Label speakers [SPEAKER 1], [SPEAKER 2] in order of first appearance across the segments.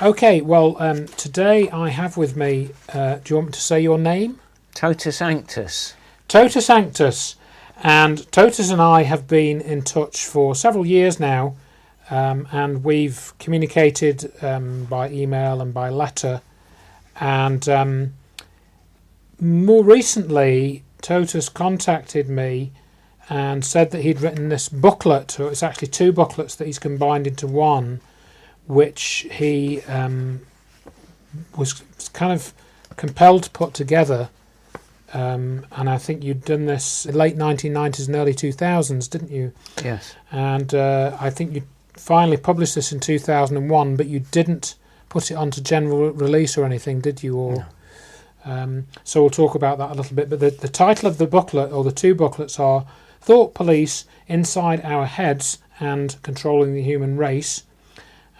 [SPEAKER 1] Okay, well, today I have with me, do you want me to say your name?
[SPEAKER 2] Totus Anctus.
[SPEAKER 1] Totus Anctus. And Totus and I have been in touch for several years now, and we've communicated by email and by letter. And more recently, Totus contacted me and said that he'd written this booklet, or it's actually two booklets that he's combined into one, which he was kind of compelled to put together. And I think you'd done this in late 1990s and early 2000s, didn't you?
[SPEAKER 2] Yes.
[SPEAKER 1] And I think you finally published this in 2001, but you didn't put it onto general release or anything, did you? Or
[SPEAKER 2] no.
[SPEAKER 1] So we'll talk about that a little bit. But the title of the booklet, or the two booklets, are Thought Police, Inside Our Heads and Controlling the Human Race.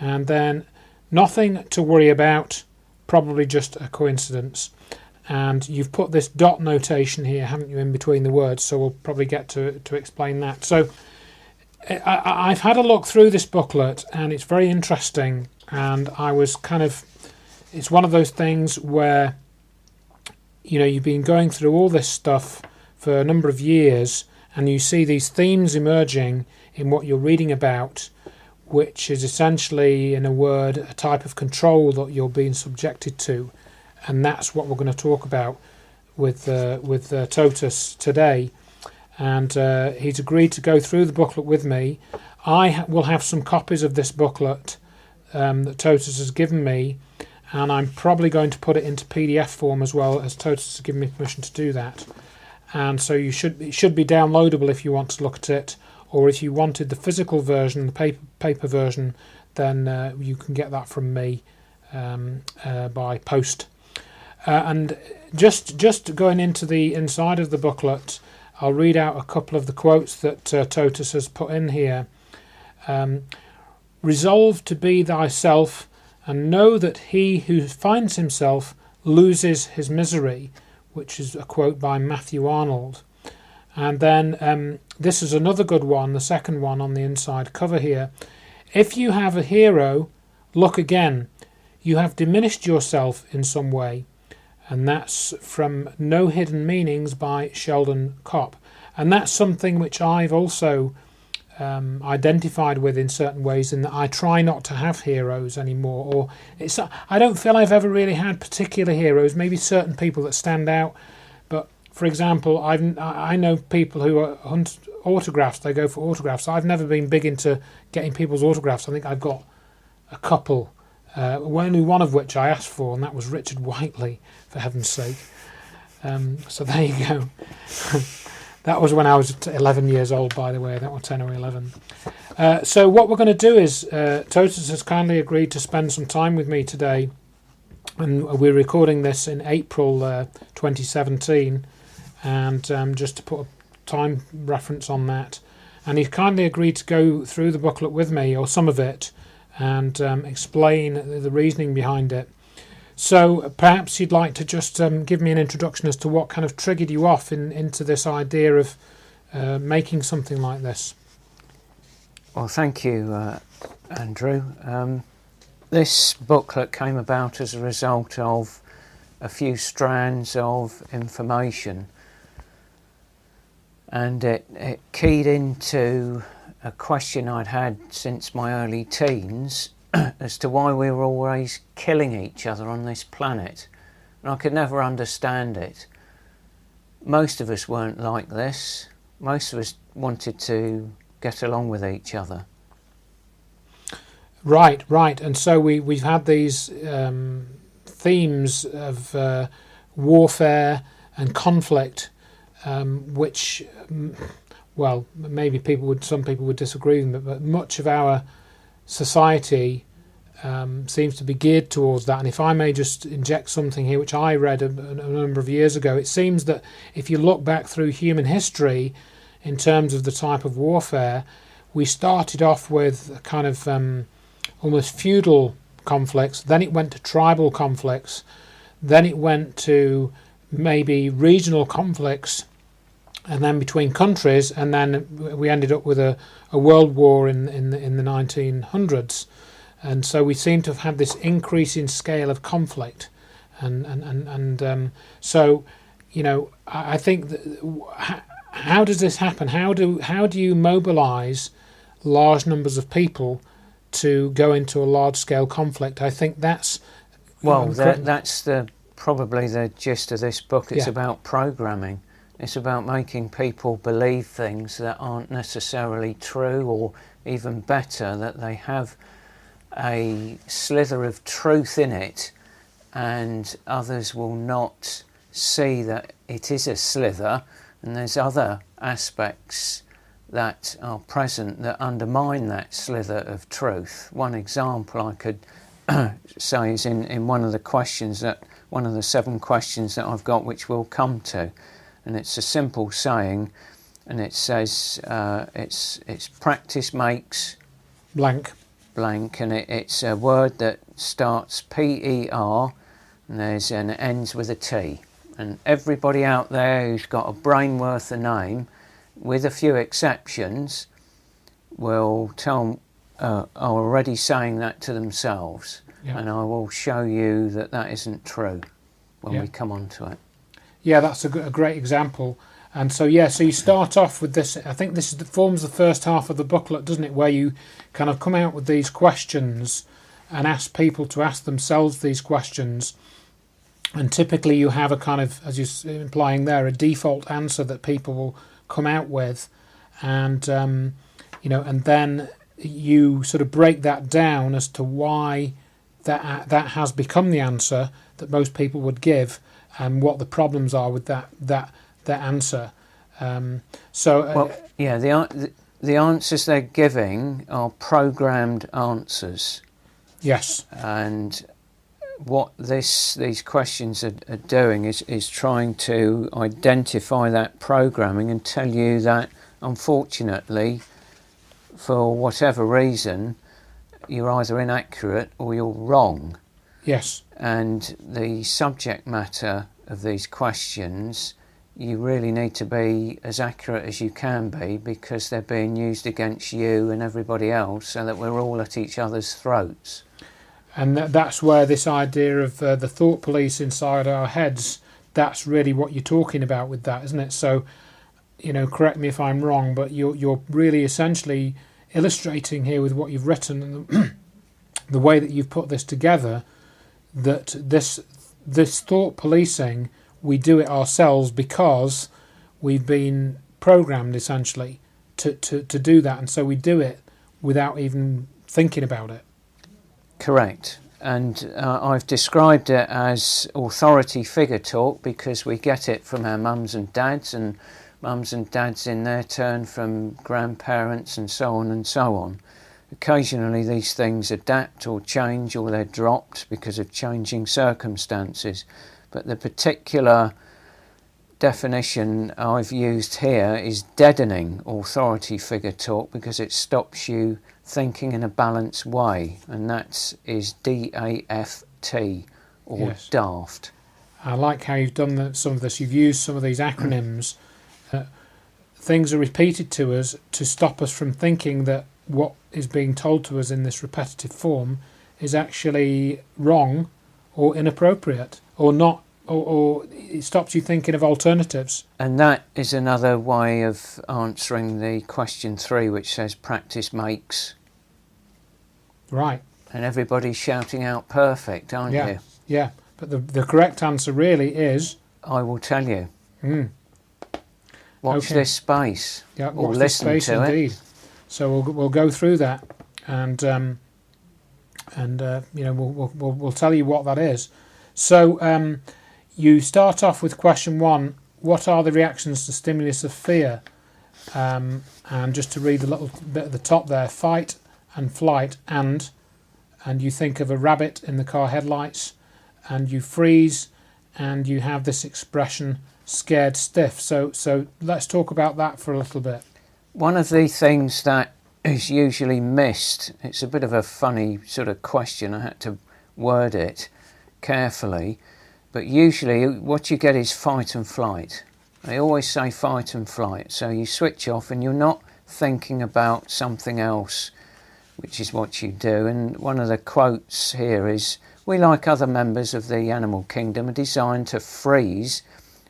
[SPEAKER 1] And then Nothing to Worry About, Probably Just a Coincidence. And you've put this dot notation here, haven't you, in between the words, so we'll probably get to explain that. So I've had a look through this booklet, and it's very interesting, and I was it's one of those things where, you know, you've been going through all this stuff for a number of years, and you see these themes emerging in what you're reading about, which is essentially, in a word, a type of control that you're being subjected to. And that's what we're going to talk about with Totus today. And he's agreed to go through the booklet with me. I will have some copies of this booklet that Totus has given me, and I'm probably going to put it into PDF form as well, as Totus has given me permission to do that. And so it should be downloadable if you want to look at it, or if you wanted the physical version, the paper version, then you can get that from me by post. And just going into the inside of the booklet, I'll read out a couple of the quotes that Totus has put in here. Resolve to be thyself, and know that he who finds himself loses his misery, which is a quote by Matthew Arnold. And then this is another good one, the second one on the inside cover here. If you have a hero, look again. You have diminished yourself in some way. And that's from No Hidden Meanings by Sheldon Kopp. And that's something which I've also identified with in certain ways, in that I try not to have heroes anymore. Or I don't feel I've ever really had particular heroes, maybe certain people that stand out. But, for example, I know people who hunt autographs, they go for autographs. I've never been big into getting people's autographs. I think I've got a couple. Only one of which I asked for, and that was Richard Whiteley, for heaven's sake. So there you go. That was when I was 11 years old, by the way. That was 10 or 11. So what we're going to do is, Totus has kindly agreed to spend some time with me today, and we're recording this in April 2017, and just to put a time reference on that. And he's kindly agreed to go through the booklet with me, or some of it, and explain the reasoning behind it. So perhaps you'd like to just give me an introduction as to what kind of triggered you off into this idea of making something like this.
[SPEAKER 2] Well, thank you, Andrew. This booklet came about as a result of a few strands of information, and it keyed into a question I'd had since my early teens as to why we were always killing each other on this planet. And I could never understand it. Most of us weren't like this. Most of us wanted to get along with each other. Right.
[SPEAKER 1] And so we've had these themes of warfare and conflict, which... well, maybe some people would disagree with me, but much of our society seems to be geared towards that. And if I may just inject something here, which I read a number of years ago, it seems that if you look back through human history in terms of the type of warfare, we started off with a kind of almost feudal conflicts, then it went to tribal conflicts, then it went to maybe regional conflicts, and then between countries, and then we ended up with a world war in the 1900s. and so we seem to have had this increasing scale of conflict, and so, you know, I think that, how does this happen? How do you mobilise large numbers of people to go into a large scale conflict? I think that's
[SPEAKER 2] that's probably the gist of this book. It's
[SPEAKER 1] Yeah.
[SPEAKER 2] about programming. It's about making people believe things that aren't necessarily true, or even better, that they have a slither of truth in it, and others will not see that it is a slither, and there's other aspects that are present that undermine that slither of truth. One example I could say is in one of the 7 questions that I've got, which we'll come to, and it's a simple saying, and it says it's practice makes
[SPEAKER 1] blank.
[SPEAKER 2] blank, and it's a word that starts PER and it ends with a T. And everybody out there who's got a brain worth a name, with a few exceptions, will are already saying that to themselves.
[SPEAKER 1] Yeah.
[SPEAKER 2] And I will show you that that isn't true when we come on to it.
[SPEAKER 1] Yeah, that's a great example. And so, so you start off with this. I think this forms the first half of the booklet, doesn't it? Where you kind of come out with these questions and ask people to ask themselves these questions. And typically you have a kind of, as you're implying there, a default answer that people will come out with. And, you know, and then you sort of break that down as to why that has become the answer that most people would give, and what the problems are with that answer.
[SPEAKER 2] The answers they're giving are programmed answers.
[SPEAKER 1] Yes.
[SPEAKER 2] And what these questions are doing is trying to identify that programming and tell you that, unfortunately, for whatever reason, you're either inaccurate or you're wrong.
[SPEAKER 1] Yes.
[SPEAKER 2] And the subject matter of these questions, you really need to be as accurate as you can be, because they're being used against you and everybody else, so that we're all at each other's throats.
[SPEAKER 1] And that's where this idea of the thought police inside our heads, that's really what you're talking about with that, isn't it? So, you know, correct me if I'm wrong, but you're really essentially illustrating here with what you've written and the way that you've put this together, that this thought policing, we do it ourselves because we've been programmed essentially to do that, and so we do it without even thinking about it.
[SPEAKER 2] Correct. And I've described it as authority figure talk because we get it from our mums and dads, and mums and dads in their turn from grandparents, and so on and so on. Occasionally these things adapt or change, or they're dropped because of changing circumstances. But the particular definition I've used here is deadening authority figure talk, because it stops you thinking in a balanced way, and that is DAFT, or
[SPEAKER 1] Yes.
[SPEAKER 2] daft.
[SPEAKER 1] I like how you've done some of this. You've used some of these acronyms. Things are repeated to us to stop us from thinking that what is being told to us in this repetitive form is actually wrong or inappropriate or not, or it stops you thinking of alternatives.
[SPEAKER 2] And that is another way of answering the question 3, which says practice makes.
[SPEAKER 1] Right.
[SPEAKER 2] And everybody's shouting out perfect, aren't you?
[SPEAKER 1] Yeah. But the correct answer really is...
[SPEAKER 2] I will tell you.
[SPEAKER 1] Mm.
[SPEAKER 2] Watch
[SPEAKER 1] Okay.
[SPEAKER 2] this space.
[SPEAKER 1] Yeah,
[SPEAKER 2] or
[SPEAKER 1] watch this
[SPEAKER 2] listen
[SPEAKER 1] space
[SPEAKER 2] to
[SPEAKER 1] indeed.
[SPEAKER 2] it.
[SPEAKER 1] So we'll go through that, and you know, we'll tell you what that is. So you start off with question 1. What are the reactions to stimulus of fear? And just to read a little bit at the top there: fight and flight, and you think of a rabbit in the car headlights, and you freeze, and you have this expression scared stiff. So let's talk about that for a little bit.
[SPEAKER 2] One of the things that is usually missed, it's a bit of a funny sort of question, I had to word it carefully, but usually what you get is fight and flight. They always say fight and flight, so you switch off and you're not thinking about something else which is what you do. And one of the quotes here is, "We, like other members of the animal kingdom, are designed to freeze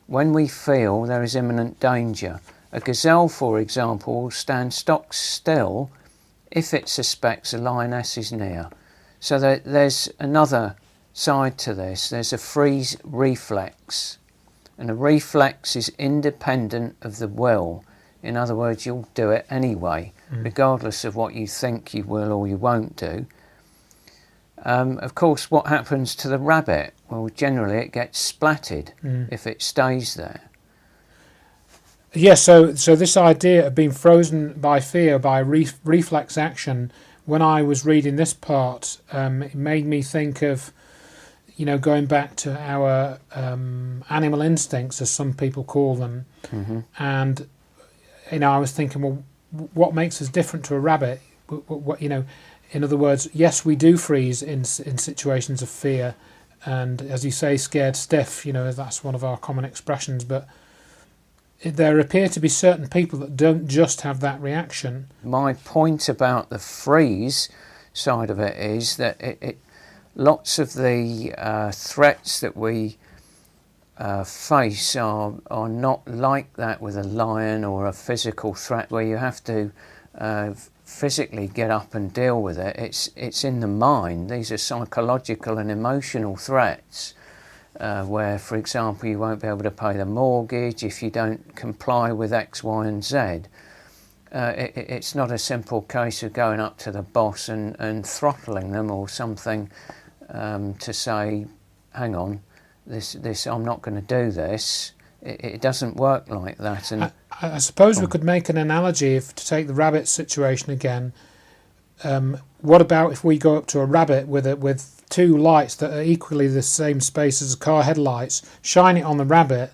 [SPEAKER 2] when we feel there is imminent danger. A gazelle, for example, will stand stock still if it suspects a lioness is near." So there's another side to this. There's a freeze reflex, and a reflex is independent of the will. In other words, you'll do it anyway, regardless of what you think you will or you won't do. Of course, what happens to the rabbit? Well, generally it gets splatted if it stays there.
[SPEAKER 1] Yes, so this idea of being frozen by fear, by reflex action, when I was reading this part, it made me think of, going back to our animal instincts, as some people call them. And, I was thinking, well, what makes us different to a rabbit? What in other words, yes, we do freeze in situations of fear, and as you say, scared stiff. That's one of our common expressions. But there appear to be certain people that don't just have that reaction. My
[SPEAKER 2] point about the freeze side of it is that lots of the threats that we face are not like that with a lion or a physical threat where you have to physically get up and deal with it. It's in the mind. These are psychological and emotional threats where, for example, you won't be able to pay the mortgage if you don't comply with X, Y and Z. It's not a simple case of going up to the boss and throttling them or something to say, hang on, this I'm not going to do this. It doesn't work like that. And
[SPEAKER 1] I suppose we could make an analogy, to take the rabbit situation again. What about if we go up to a rabbit with two lights that are equally the same space as the car headlights, shine it on the rabbit,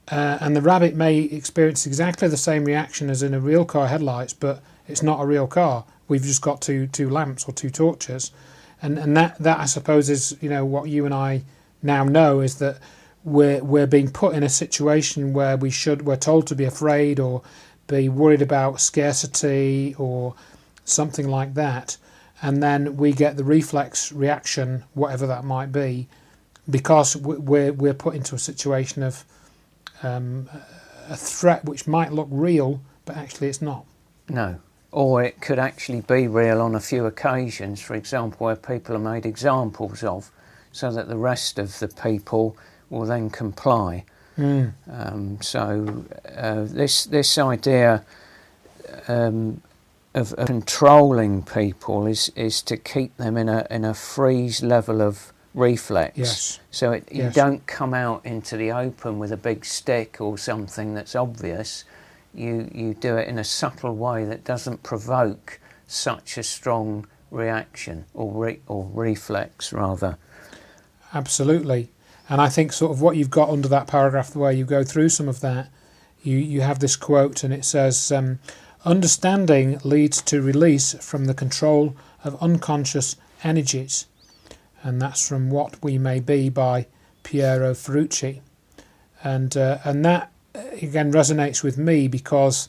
[SPEAKER 1] and the rabbit may experience exactly the same reaction as in a real car headlights, but it's not a real car. We've just got two lamps or two torches, and that I suppose is what you and I now know, is that we're being put in a situation where we're told to be afraid or be worried about scarcity or something like that, and then we get the reflex reaction, whatever that might be, because we're put into a situation of a threat which might look real, but actually it's not.
[SPEAKER 2] No. Or it could actually be real on a few occasions, for example, where people are made examples of, so that the rest of the people will then comply. So this idea of controlling people is to keep them in a freeze level of reflex.
[SPEAKER 1] Yes.
[SPEAKER 2] So you don't come out into the open with a big stick or something that's obvious. You do it in a subtle way that doesn't provoke such a strong reaction or reflex rather.
[SPEAKER 1] Absolutely. And I think sort of what you've got under that paragraph, the way you go through some of that, you have this quote, and it says, understanding leads to release from the control of unconscious energies. And that's from What We May Be by Piero Ferrucci. And that, again, resonates with me because,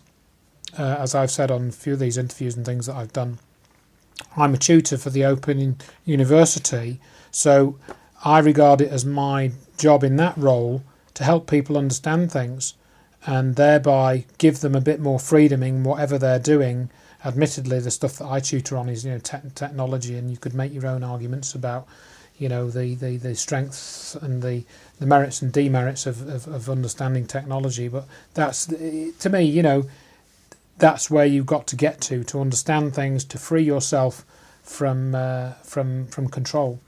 [SPEAKER 1] as I've said on a few of these interviews and things that I've done, I'm a tutor for the Open University, so I regard it as my job in that role to help people understand things and thereby give them a bit more freedom in whatever they're doing. Admittedly, the stuff that I tutor on is technology, and you could make your own arguments about the strengths and the merits and demerits of understanding technology. But that's, to me, that's where you've got to get to understand things, to free yourself from control.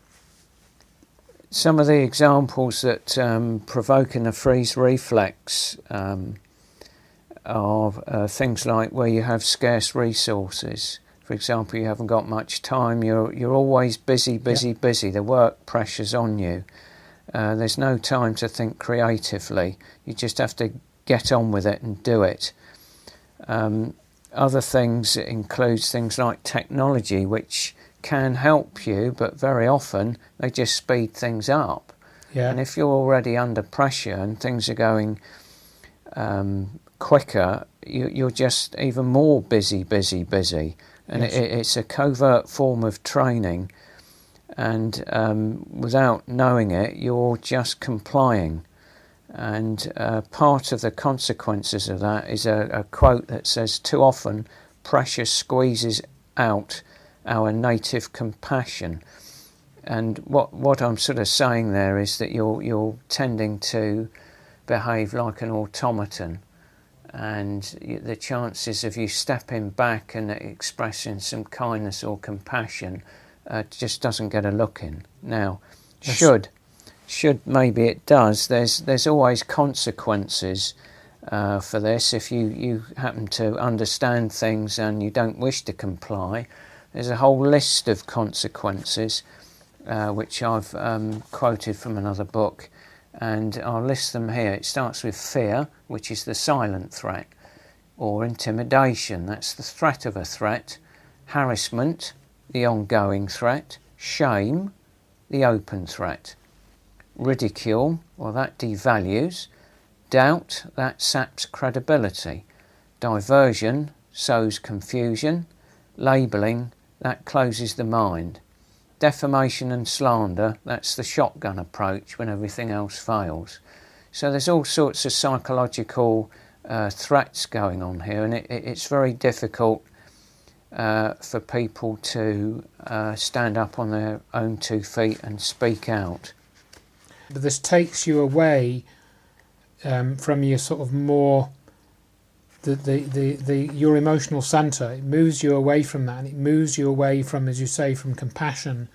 [SPEAKER 2] Some of the examples that provoke a freeze reflex are things like where you have scarce resources. For example, you haven't got much time. You're always busy. The work pressure's on you. There's no time to think creatively. You just have to get on with it and do it. Other things includes things like technology, which can help you, but very often they just speed things up.
[SPEAKER 1] Yeah.
[SPEAKER 2] And if you're already under pressure and things are going quicker, you're just even more busy. And
[SPEAKER 1] Yes.
[SPEAKER 2] it's a covert form of training, and without knowing it, you're just complying. And part of the consequences of that is a quote that says, "Too often pressure squeezes out our native compassion." And what I'm sort of saying there is that you're tending to behave like an automaton, and the chances of you stepping back and expressing some kindness or compassion just doesn't get a look in. Now,
[SPEAKER 1] Yes.
[SPEAKER 2] should maybe it does. There's always consequences for this. If you happen to understand things and you don't wish to comply, there's a whole list of consequences, which I've quoted from another book, and I'll list them here. It starts with fear, which is the silent threat, or intimidation, that's the threat of a threat, harassment, the ongoing threat, shame, the open threat, ridicule, well, that devalues, doubt, that saps credibility, diversion sows confusion, labelling, that closes the mind, defamation and slander, that's the shotgun approach when everything else fails. So there's all sorts of psychological threats going on here, and it's very difficult for people to stand up on their own 2 feet and speak out.
[SPEAKER 1] But this takes you away from your sort of more your emotional centre. It moves you away from that, and it moves you away from, as you say, from compassion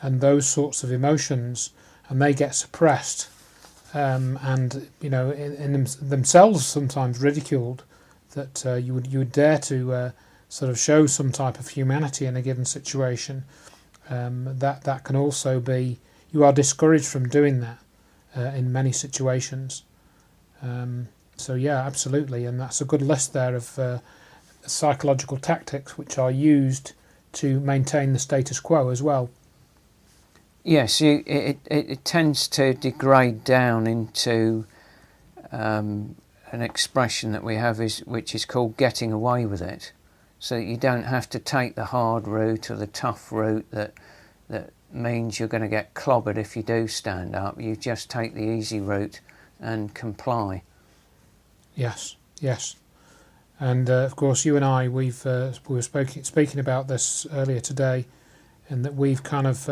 [SPEAKER 1] and those sorts of emotions, and they get suppressed, and in themselves sometimes ridiculed. That you would dare to sort of show some type of humanity in a given situation. That can also be, you are discouraged from doing that in many situations. So yeah, absolutely, and that's a good list there of psychological tactics which are used to maintain the status quo as well.
[SPEAKER 2] Yes, it tends to degrade down into an expression that we have which is called getting away with it. So that you don't have to take the hard route or the tough route that means you're going to get clobbered if you do stand up. You just take the easy route and comply.
[SPEAKER 1] Yes, and of course you and I we were speaking about this earlier today, and that we've kind of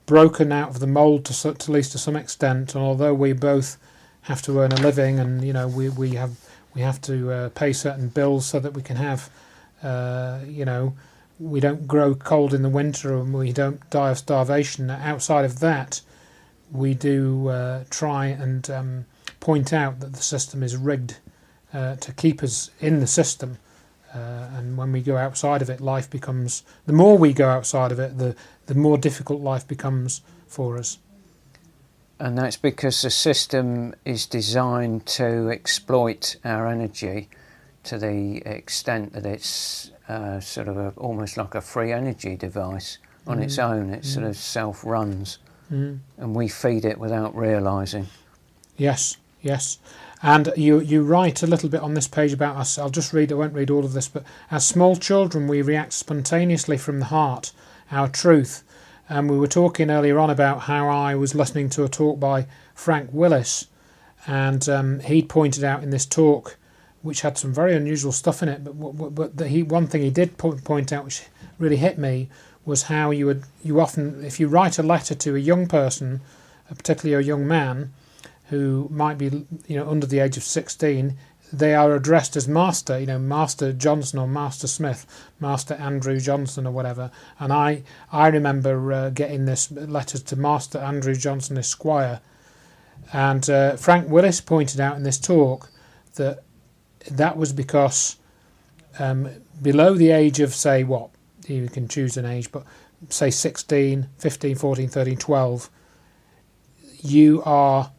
[SPEAKER 1] broken out of the mould to at least to some extent. And although we both have to earn a living, and we have to pay certain bills so that we can have we don't grow cold in the winter and we don't die of starvation. Outside of that, we do try and point out that the system is rigged to keep us in the system, and when we go outside of it, life becomes, the more we go outside of it, the more difficult life becomes for us.
[SPEAKER 2] And that's because the system is designed to exploit our energy to the extent that it's sort of almost like a free energy device on its own. It sort of self-runs, and we feed it without realising.
[SPEAKER 1] Yes. And you write a little bit on this page about us. I'll just read, I won't read all of this, but as small children we react spontaneously from the heart, our truth. And we were talking earlier on about how I was listening to a talk by Frank Willis, and he'd pointed out in this talk, which had some very unusual stuff in it, but one thing he did point out which really hit me was how you often, if you write a letter to a young person, particularly a young man, who might be under the age of 16, they are addressed as Master, Master Johnson or Master Smith, Master Andrew Johnson or whatever. And I remember getting this letter to Master Andrew Johnson Esquire, and Frank Willis pointed out in this talk that was because below the age of, say, what, you can choose an age, but say 16, 15, 14, 13, 12, you are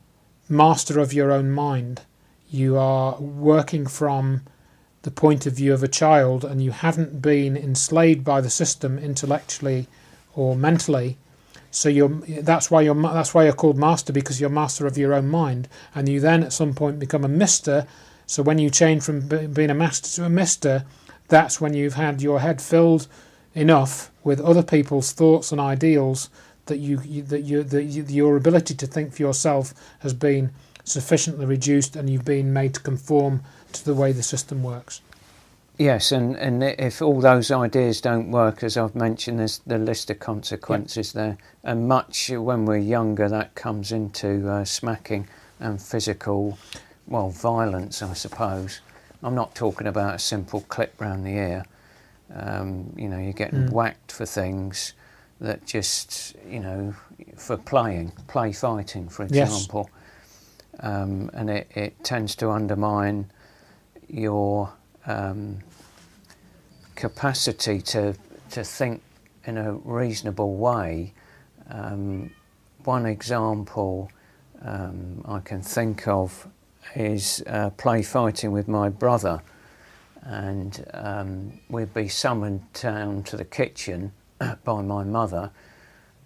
[SPEAKER 1] master of your own mind. You are working from the point of view of a child, and you haven't been enslaved by the system intellectually or mentally. So that's why you're called master, because you're master of your own mind. And you then at some point become a mister. So when you change from being a master to a mister, that's when you've had your head filled enough with other people's thoughts and ideals that your ability to think for yourself has been sufficiently reduced, and you've been made to conform to the way the system works.
[SPEAKER 2] Yes, and if all those ideas don't work, as I've mentioned, there's the list of consequences there. And much when we're younger, that comes into smacking and physical, well, violence, I suppose. I'm not talking about a simple clip round the ear. You're getting whacked for things that just, for play fighting, for example. Yes. And it tends to undermine your capacity to think in a reasonable way. One example I can think of is play fighting with my brother, and we'd be summoned down to the kitchen by my mother,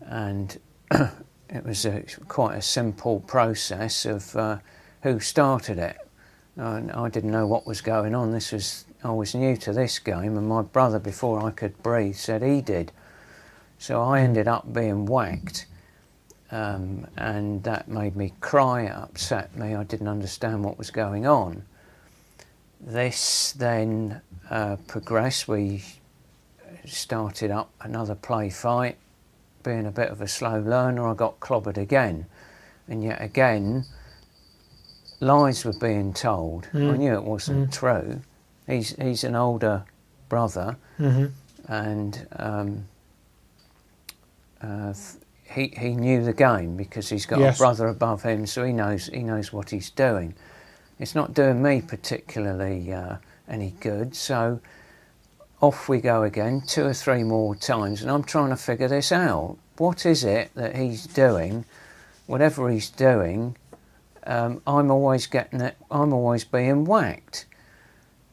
[SPEAKER 2] and it was quite a simple process of who started it. I didn't know what was going on. I was new to this game, and my brother, before I could breathe, said he did. So I ended up being whacked, and that made me cry, it upset me. I didn't understand what was going on. This then progressed. We started up another play fight. Being a bit of a slow learner, I got clobbered again, and yet again lies were being told. I knew it wasn't true. He's an older brother, and he knew the game because he's got a brother above him, so he knows what he's doing. It's not doing me particularly any good, so off we go again 2 or 3 more times, and I'm trying to figure this out. What is it that he's doing? Whatever he's doing, I'm always getting it. I'm always being whacked.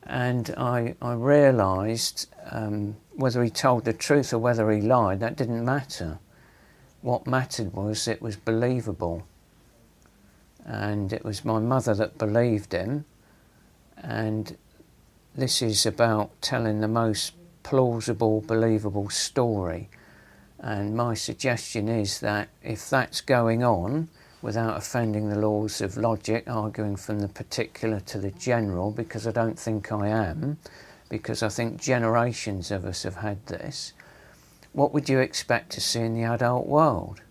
[SPEAKER 2] And I realised whether he told the truth or whether he lied, that didn't matter. What mattered was it was believable. And it was my mother that believed him. And this is about telling the most plausible, believable story. And my suggestion is that if that's going on, without offending the laws of logic, arguing from the particular to the general, because I don't think I am, because I think generations of us have had this, what would you expect to see in the adult world?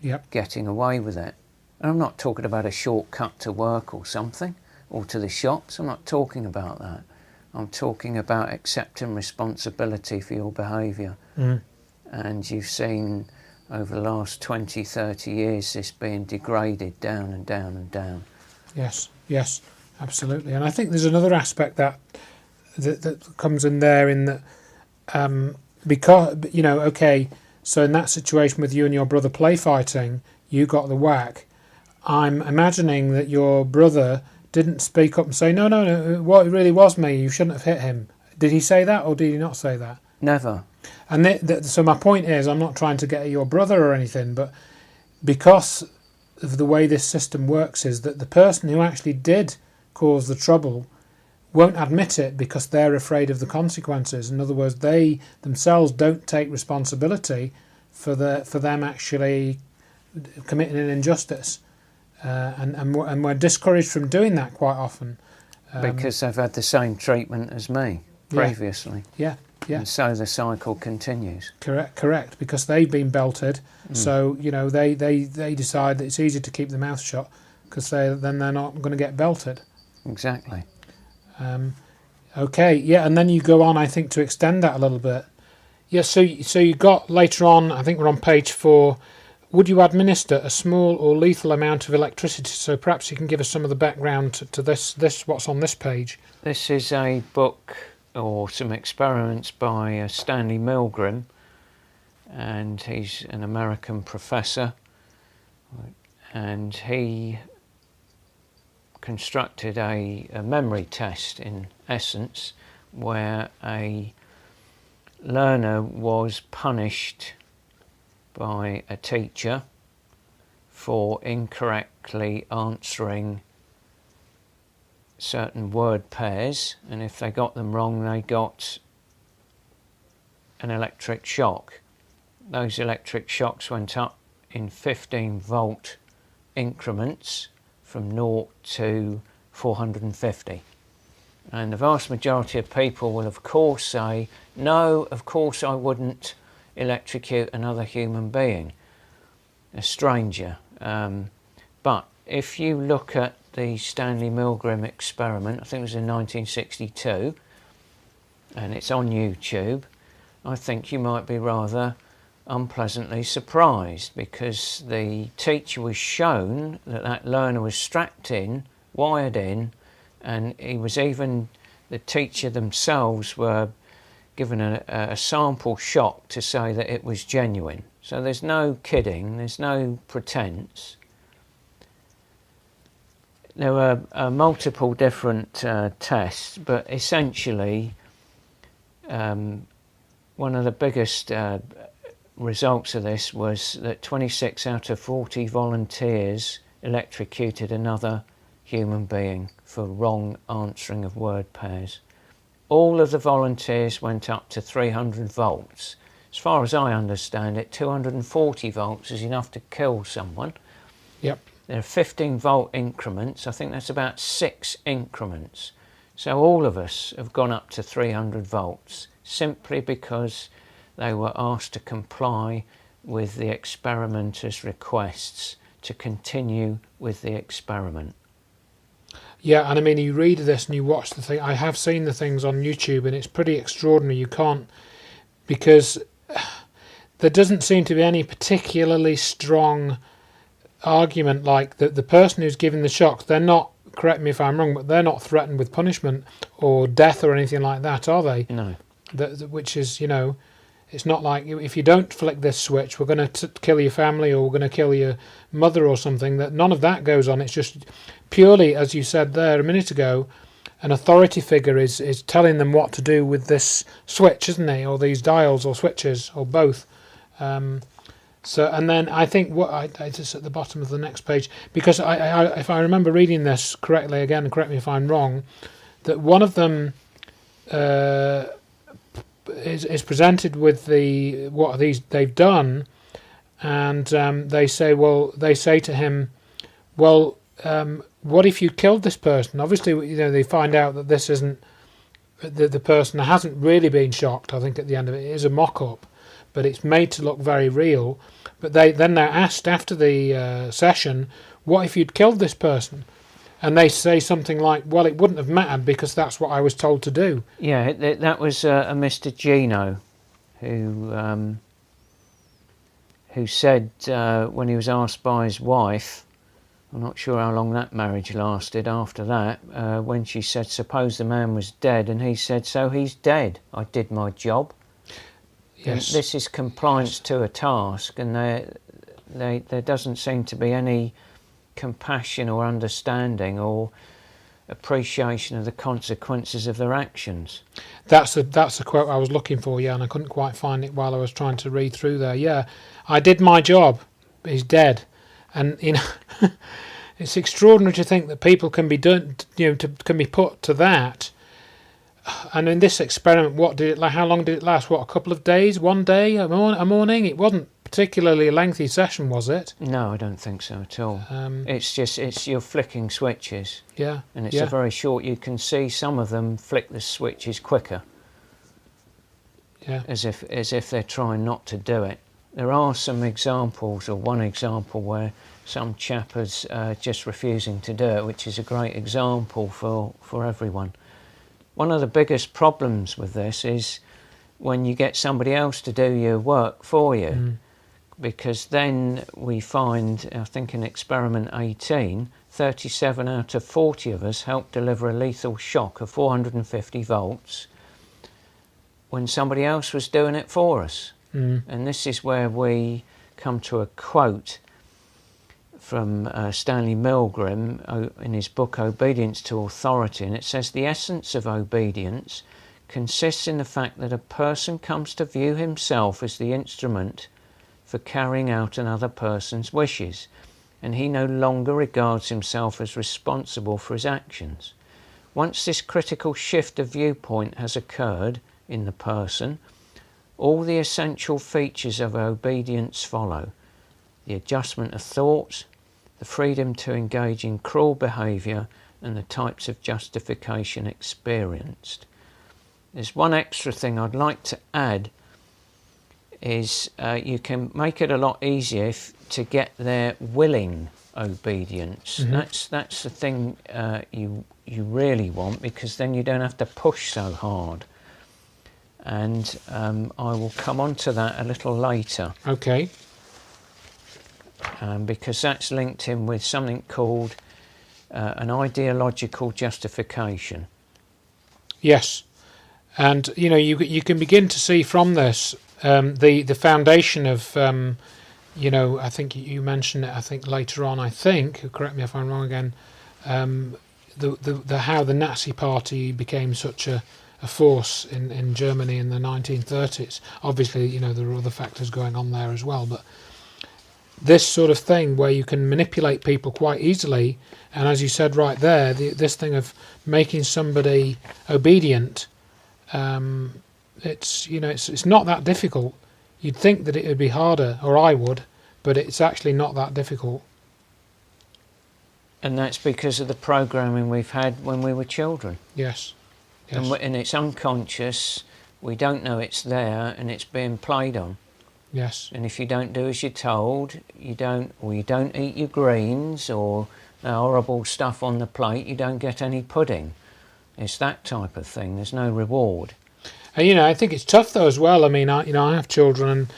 [SPEAKER 1] Yep.
[SPEAKER 2] Getting away with it. And I'm not talking about a shortcut to work or something, or to the shops. I'm not talking about that. I'm talking about accepting responsibility for your behaviour. And you've seen over the last 20, 30 years this being degraded down and down and down.
[SPEAKER 1] Yes, absolutely. And I think there's another aspect that comes in there, in that because, so in that situation with you and your brother play fighting, you got the whack. I'm imagining that your brother didn't speak up and say, no, it really was me, you shouldn't have hit him. Did he say that, or did he not say that?
[SPEAKER 2] Never.
[SPEAKER 1] And so my point is, I'm not trying to get at your brother or anything, but because of the way this system works, is that the person who actually did cause the trouble won't admit it because they're afraid of the consequences. In other words, they themselves don't take responsibility for them actually committing an injustice, and we're discouraged from doing that quite often
[SPEAKER 2] because they've had the same treatment as me previously.
[SPEAKER 1] Yeah.
[SPEAKER 2] And so the cycle continues.
[SPEAKER 1] Correct, because they've been belted, so they decide that it's easier to keep their mouth shut because then they're not going to get belted.
[SPEAKER 2] Exactly.
[SPEAKER 1] And then you go on, I think, to extend that a little bit. So you got later on, I think we're on page 4. Would you administer a small or lethal amount of electricity? So perhaps you can give us some of the background to this what's on this page.
[SPEAKER 2] This is a book or some experiments by Stanley Milgram, and he's an American professor, and he constructed a memory test, in essence, where a learner was punished by a teacher for incorrectly answering certain word pairs, and if they got them wrong, they got an electric shock. Those electric shocks went up in 15-volt increments from 0 to 450. And the vast majority of people will of course say, no, of course I wouldn't electrocute another human being, a stranger. But if you look at the Stanley Milgram experiment, I think it was in 1962, and it's on YouTube, I think you might be rather unpleasantly surprised, because the teacher was shown that that learner was strapped in, wired in, and he was even, the teacher themselves were given a sample shock to say that it was genuine. So there's no kidding, there's no pretense. There were multiple different tests, but essentially one of the biggest results of this was that 26 out of 40 volunteers electrocuted another human being for wrong answering of word pairs. All of the volunteers went up to 300 volts. As far as I understand it, 240 volts is enough to kill someone.
[SPEAKER 1] Yep.
[SPEAKER 2] There are 15-volt increments. I think that's about 6 increments. So all of us have gone up to 300 volts simply because they were asked to comply with the experimenter's requests to continue with the experiment.
[SPEAKER 1] Yeah, and I mean, you read this and you watch the thing. I have seen the things on YouTube, and it's pretty extraordinary. You can't, because there doesn't seem to be any particularly strong argument. Like the person who's giving the shocks, they're not, correct me if I'm wrong, but they're not threatened with punishment or death or anything like that, are they?
[SPEAKER 2] No.
[SPEAKER 1] Which is, you know, it's not like, if you don't flick this switch, we're going to kill your family, or we're going to kill your mother or something. That none of that goes on. It's just purely, as you said there a minute ago, an authority figure is telling them what to do with this switch, isn't he? Or these dials or switches, or both. So, and then I think it's just at the bottom of the next page, because I if I remember reading this correctly, again, correct me if I'm wrong, that one of them is presented with what they've done, and they say to him, well, what if you killed this person? Obviously, you know, they find out that this isn't the person hasn't really been shocked. I think at the end of it is a mock-up, but it's made to look very real. But they're asked after the session, what if you'd killed this person? And they say something like, well, it wouldn't have mattered because that's what I was told to do.
[SPEAKER 2] Yeah, that was a Mr. Gino who said when he was asked by his wife, I'm not sure how long that marriage lasted after that, when she said, suppose the man was dead, and he said, so he's dead. I did my job.
[SPEAKER 1] Yes.
[SPEAKER 2] And this is compliance to a task, and there doesn't seem to be any compassion or understanding or appreciation of the consequences of their actions. That's
[SPEAKER 1] a quote I was looking for, yeah, and I couldn't quite find it while I was trying to read through there. Yeah, I did my job. He's dead, and you know, it's extraordinary to think that people can be done, you know, can be put to that. And in this experiment, how long did it last? What, a couple of days, 1 day, a morning? It wasn't particularly lengthy session, was it?
[SPEAKER 2] No, I don't think so at all. It's you're flicking switches.
[SPEAKER 1] Yeah.
[SPEAKER 2] And it's a very short. You can see some of them flick the switches quicker.
[SPEAKER 1] Yeah.
[SPEAKER 2] As if they're trying not to do it. There are some examples, or one example where some chap is just refusing to do it, which is a great example for everyone. One of the biggest problems with this is when you get somebody else to do your work for you, because then we find, I think in experiment 18, 37 out of 40 of us helped deliver a lethal shock of 450 volts when somebody else was doing it for us. And this is where we come to a quote from Stanley Milgram in his book Obedience to Authority, and it says, the essence of obedience consists in the fact that a person comes to view himself as the instrument for carrying out another person's wishes, and he no longer regards himself as responsible for his actions. Once this critical shift of viewpoint has occurred in the person, all the essential features of obedience follow: the adjustment of thought, the freedom to engage in cruel behaviour, and the types of justification experienced. There's one extra thing I'd like to add, is you can make it a lot easier to get their willing obedience.
[SPEAKER 1] Mm-hmm.
[SPEAKER 2] That's the thing you really want, because then you don't have to push so hard. And I will come on to that a little later.
[SPEAKER 1] Okay.
[SPEAKER 2] Because that's linked in with something called an ideological justification.
[SPEAKER 1] Yes. And, you know, you can begin to see from this the foundation of, you know, I think you mentioned it, I think later on, correct me if I'm wrong again, the how the Nazi Party became such a force in Germany in the 1930s. Obviously, you know, there are other factors going on there as well, but this sort of thing where you can manipulate people quite easily, and as you said right there, this thing of making somebody obedient, it's, you know, it's not that difficult. You'd think that it would be harder, or I would, but it's actually not that difficult.
[SPEAKER 2] And that's because of the programming we've had when we were children.
[SPEAKER 1] Yes. Yes.
[SPEAKER 2] And it's unconscious, we don't know it's there, and it's being played on.
[SPEAKER 1] Yes.
[SPEAKER 2] And if you don't do as you're told, you don't eat your greens, or the horrible stuff on the plate, you don't get any pudding. It's that type of thing. There's no reward.
[SPEAKER 1] And, you know, I think it's tough though as well. I mean, I have children,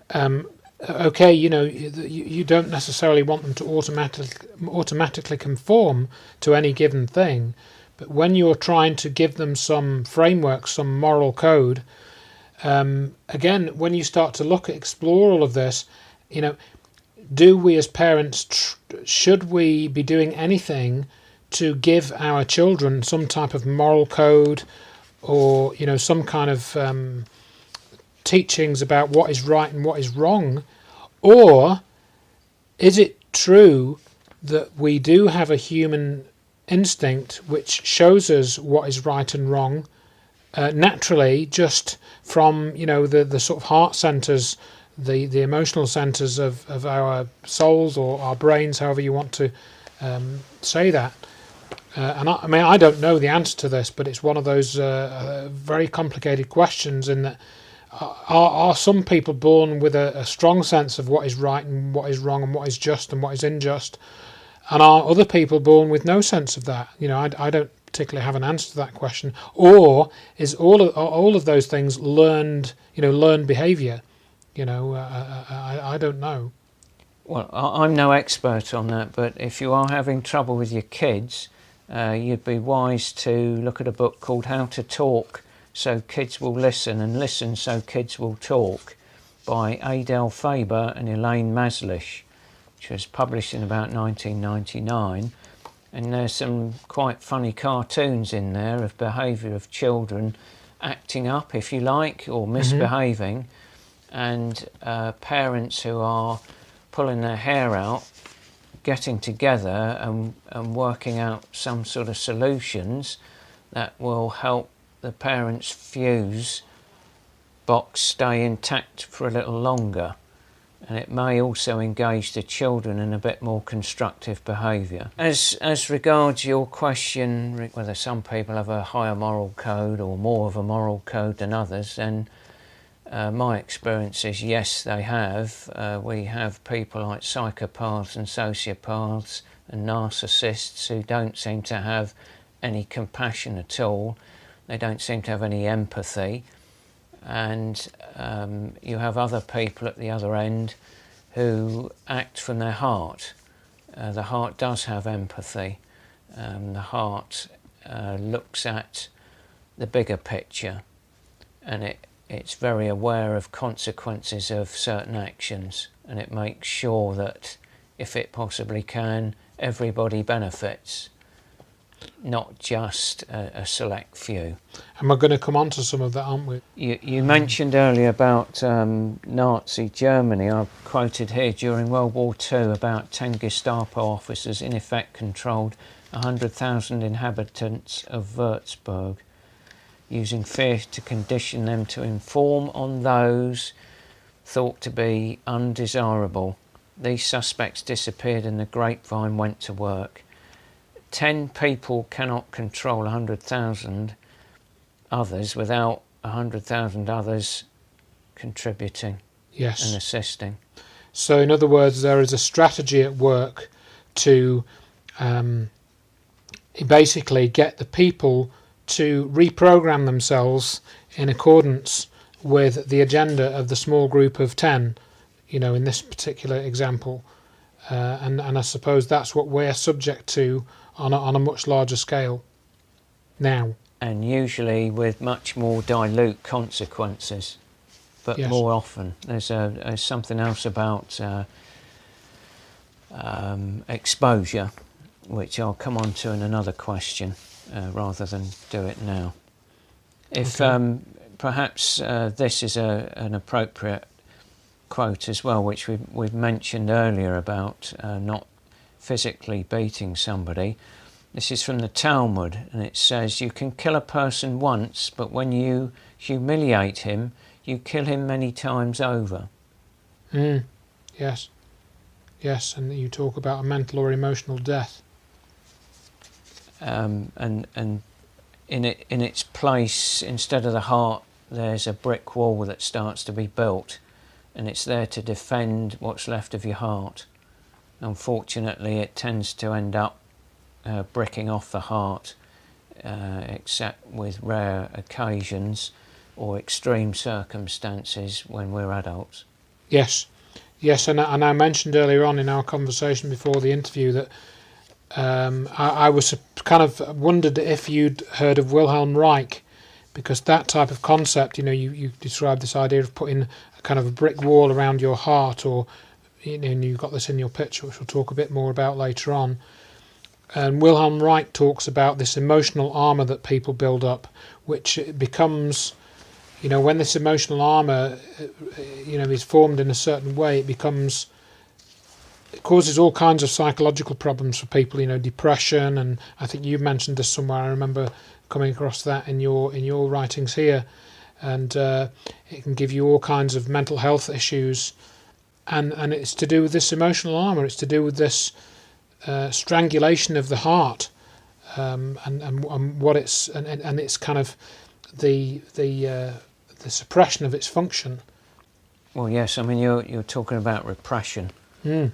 [SPEAKER 1] and okay, you know, you don't necessarily want them to automatically conform to any given thing, but when you're trying to give them some framework, some moral code, again, when you start to explore all of this, you know, do we as parents, should we be doing anything to give our children some type of moral code, or, you know, some kind of teachings about what is right and what is wrong? Or is it true that we do have a human instinct which shows us what is right and wrong naturally, just from, you know, the sort of heart centres, the emotional centres of our souls, or our brains, however you want to say that. And I mean, I don't know the answer to this, but it's one of those very complicated questions, in that are some people born with a strong sense of what is right and what is wrong, and what is just and what is unjust, and are other people born with no sense of that? You know, I don't particularly have an answer to that question. Or is all of those things learned behaviour? You know, I don't know.
[SPEAKER 2] Well, I'm no expert on that, but if you are having trouble with your kids, you'd be wise to look at a book called How to Talk So Kids Will Listen, and Listen So Kids Will Talk, by Adele Faber and Elaine Maslish, which was published in about 1999. And there's some quite funny cartoons in there of behaviour of children acting up, if you like, or misbehaving, and parents who are pulling their hair out, getting together and working out some sort of solutions that will help the parents' fuse box stay intact for a little longer. And it may also engage the children in a bit more constructive behaviour. As regards your question, whether some people have a higher moral code or more of a moral code than others, then my experience is yes, they have. We have people like psychopaths and sociopaths and narcissists who don't seem to have any compassion at all. They don't seem to have any empathy. And you have other people at the other end who act from their heart. The heart does have empathy. The heart looks at the bigger picture, and it's very aware of consequences of certain actions, and it makes sure that, if it possibly can, everybody benefits, not just a select few.
[SPEAKER 1] And we're going to come on to some of that, aren't we?
[SPEAKER 2] You mentioned earlier about Nazi Germany. I've quoted here, during World War II, about 10 Gestapo officers in effect controlled 100,000 inhabitants of Würzburg, using fear to condition them to inform on those thought to be undesirable. These suspects disappeared and the grapevine went to work. 10 people cannot control 100,000 others without 100,000 others contributing
[SPEAKER 1] Yes.
[SPEAKER 2] and assisting.
[SPEAKER 1] So in other words, there is a strategy at work to basically get the people to reprogram themselves in accordance with the agenda of the small group of 10, in this particular example. And I suppose that's what we're subject to on a much larger scale now.
[SPEAKER 2] And usually with much more dilute consequences, but
[SPEAKER 1] Yes.
[SPEAKER 2] more often. There's something else about exposure, which I'll come on to in another question, rather than do it now. If
[SPEAKER 1] Okay.
[SPEAKER 2] perhaps this is an appropriate quote as well, which we've mentioned earlier about not physically beating somebody. This is from the Talmud, and it says, "You can kill a person once, but when you humiliate him, you kill him many times over."
[SPEAKER 1] Yes. Yes, and you talk about a mental or emotional death.
[SPEAKER 2] And in its place, instead of the heart, there's a brick wall that starts to be built, and it's there to defend what's left of your heart. Unfortunately, it tends to end up bricking off the heart, except with rare occasions or extreme circumstances when we're adults.
[SPEAKER 1] Yes, and I mentioned earlier on in our conversation before the interview that I was kind of wondered if you'd heard of Wilhelm Reich, because that type of concept, you described this idea of putting a kind of a brick wall around your heart, or and you've got this in your picture, which we'll talk a bit more about later on. And Wilhelm Reich talks about this emotional armour that people build up, which becomes, when this emotional armour, is formed in a certain way, it causes all kinds of psychological problems for people, depression, and I think you mentioned this somewhere. I remember coming across that in your writings here, and it can give you all kinds of mental health issues, and it's to do with this emotional armour. It's to do with this strangulation of the heart, and what it's and it's kind of the suppression of its function.
[SPEAKER 2] Well, yes, I mean you're talking about repression. You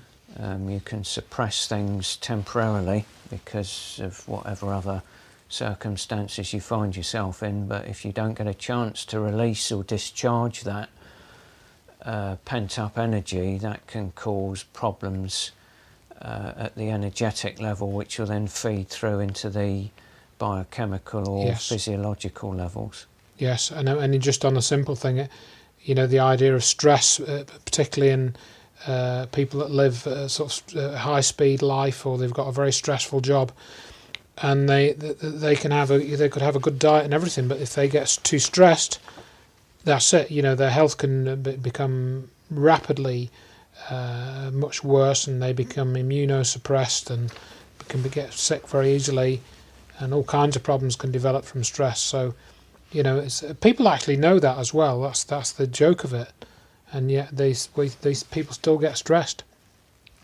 [SPEAKER 2] can suppress things temporarily because of whatever other circumstances you find yourself in, but if you don't get a chance to release or discharge that pent-up energy, that can cause problems at the energetic level, which will then feed through into the biochemical or physiological levels. Yes,
[SPEAKER 1] and just on a simple thing, the idea of stress, particularly in people that live sort of high-speed life, or they've got a very stressful job, and they could have a good diet and everything, but if they get too stressed, that's it. Their health can become rapidly much worse, and they become immunosuppressed and can get sick very easily, and all kinds of problems can develop from stress. So, people actually know that as well. That's the joke of it, and yet these people still get stressed.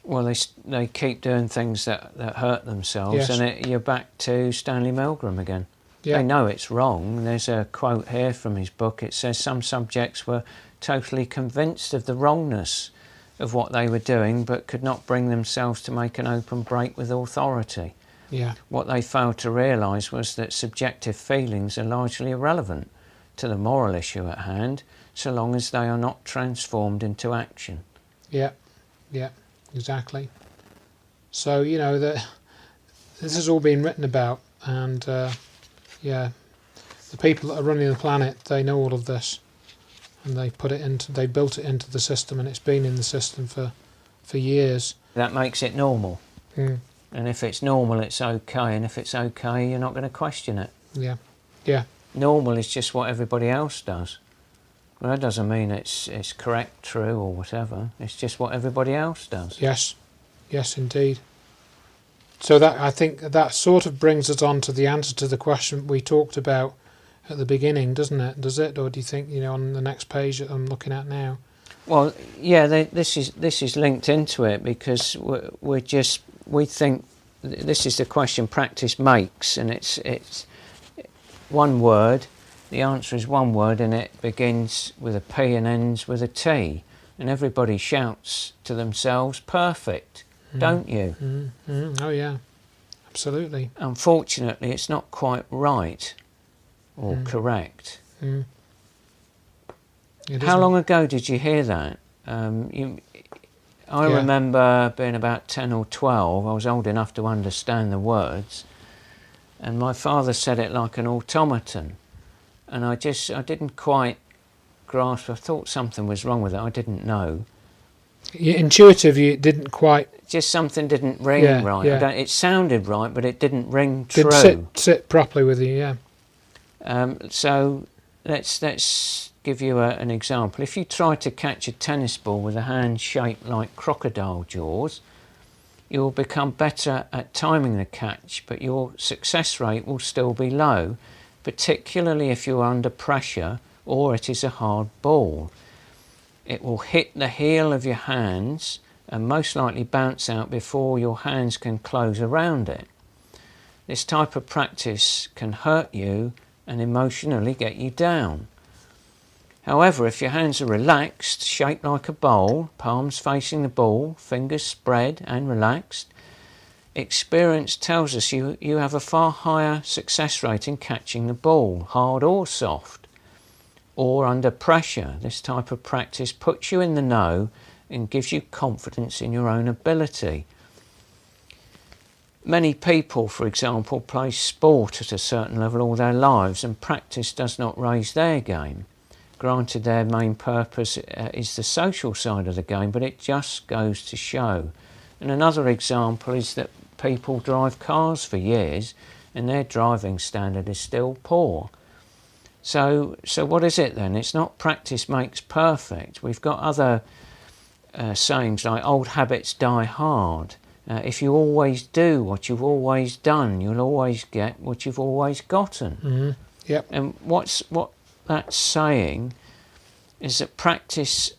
[SPEAKER 2] Well, they keep doing things that hurt themselves, and you're back to Stanley Milgram again. Yeah. They know it's wrong. There's a quote here from his book. It says, "Some subjects were totally convinced of the wrongness of what they were doing, but could not bring themselves to make an open break with authority.
[SPEAKER 1] Yeah.
[SPEAKER 2] What they failed to realise was that subjective feelings are largely irrelevant to the moral issue at hand, so long as they are not transformed into action."
[SPEAKER 1] Yeah, exactly. So, this has all been written about, and the people that are running the planet, they know all of this, and they built it into the system, and it's been in the system for years.
[SPEAKER 2] That makes it normal. And if it's normal, it's okay, and if it's okay, you're not going to question it.
[SPEAKER 1] Yeah.
[SPEAKER 2] Normal is just what everybody else does. Well, that doesn't mean it's correct, true, or whatever. It's just what everybody else does.
[SPEAKER 1] Yes, indeed. So that, I think that sort of brings us on to the answer to the question we talked about at the beginning, doesn't it? Does it, or do you think, on the next page that I'm looking at now?
[SPEAKER 2] Well, yeah, this is linked into it, because we think this is the question practice makes, and it's one word. The answer is one word, and it begins with a P and ends with a T, and everybody shouts to themselves, "Perfect," don't you?
[SPEAKER 1] Oh yeah, absolutely.
[SPEAKER 2] Unfortunately, it's not quite right or correct. How long ago did you hear that? I remember being about 10 or 12. I was old enough to understand the words, and my father said it like an automaton, and I didn't quite grasp. I thought something was wrong with it. I didn't know.
[SPEAKER 1] Intuitive, you didn't quite.
[SPEAKER 2] Just something didn't ring right.
[SPEAKER 1] Yeah.
[SPEAKER 2] It sounded right, but it didn't ring true.
[SPEAKER 1] Didn't sit properly with you, yeah.
[SPEAKER 2] So let's give you an example. If you try to catch a tennis ball with a hand shaped like crocodile jaws, you'll become better at timing the catch, but your success rate will still be low, particularly if you're under pressure or it is a hard ball. It will hit the heel of your hands and most likely bounce out before your hands can close around it. This type of practice can hurt you and emotionally get you down. However, if your hands are relaxed, shaped like a bowl, palms facing the ball, fingers spread and relaxed, experience tells us you have a far higher success rate in catching the ball, hard or soft, or under pressure. This type of practice puts you in the know and gives you confidence in your own ability. Many people, for example, play sport at a certain level all their lives, and practice does not raise their game. Granted, their main purpose is the social side of the game, but it just goes to show. And another example is that people drive cars for years and their driving standard is still poor. So what is it then? It's not practice makes perfect. We've got other sayings like old habits die hard. If you always do what you've always done, you'll always get what you've always gotten.
[SPEAKER 1] Yep.
[SPEAKER 2] And what that's saying is that practice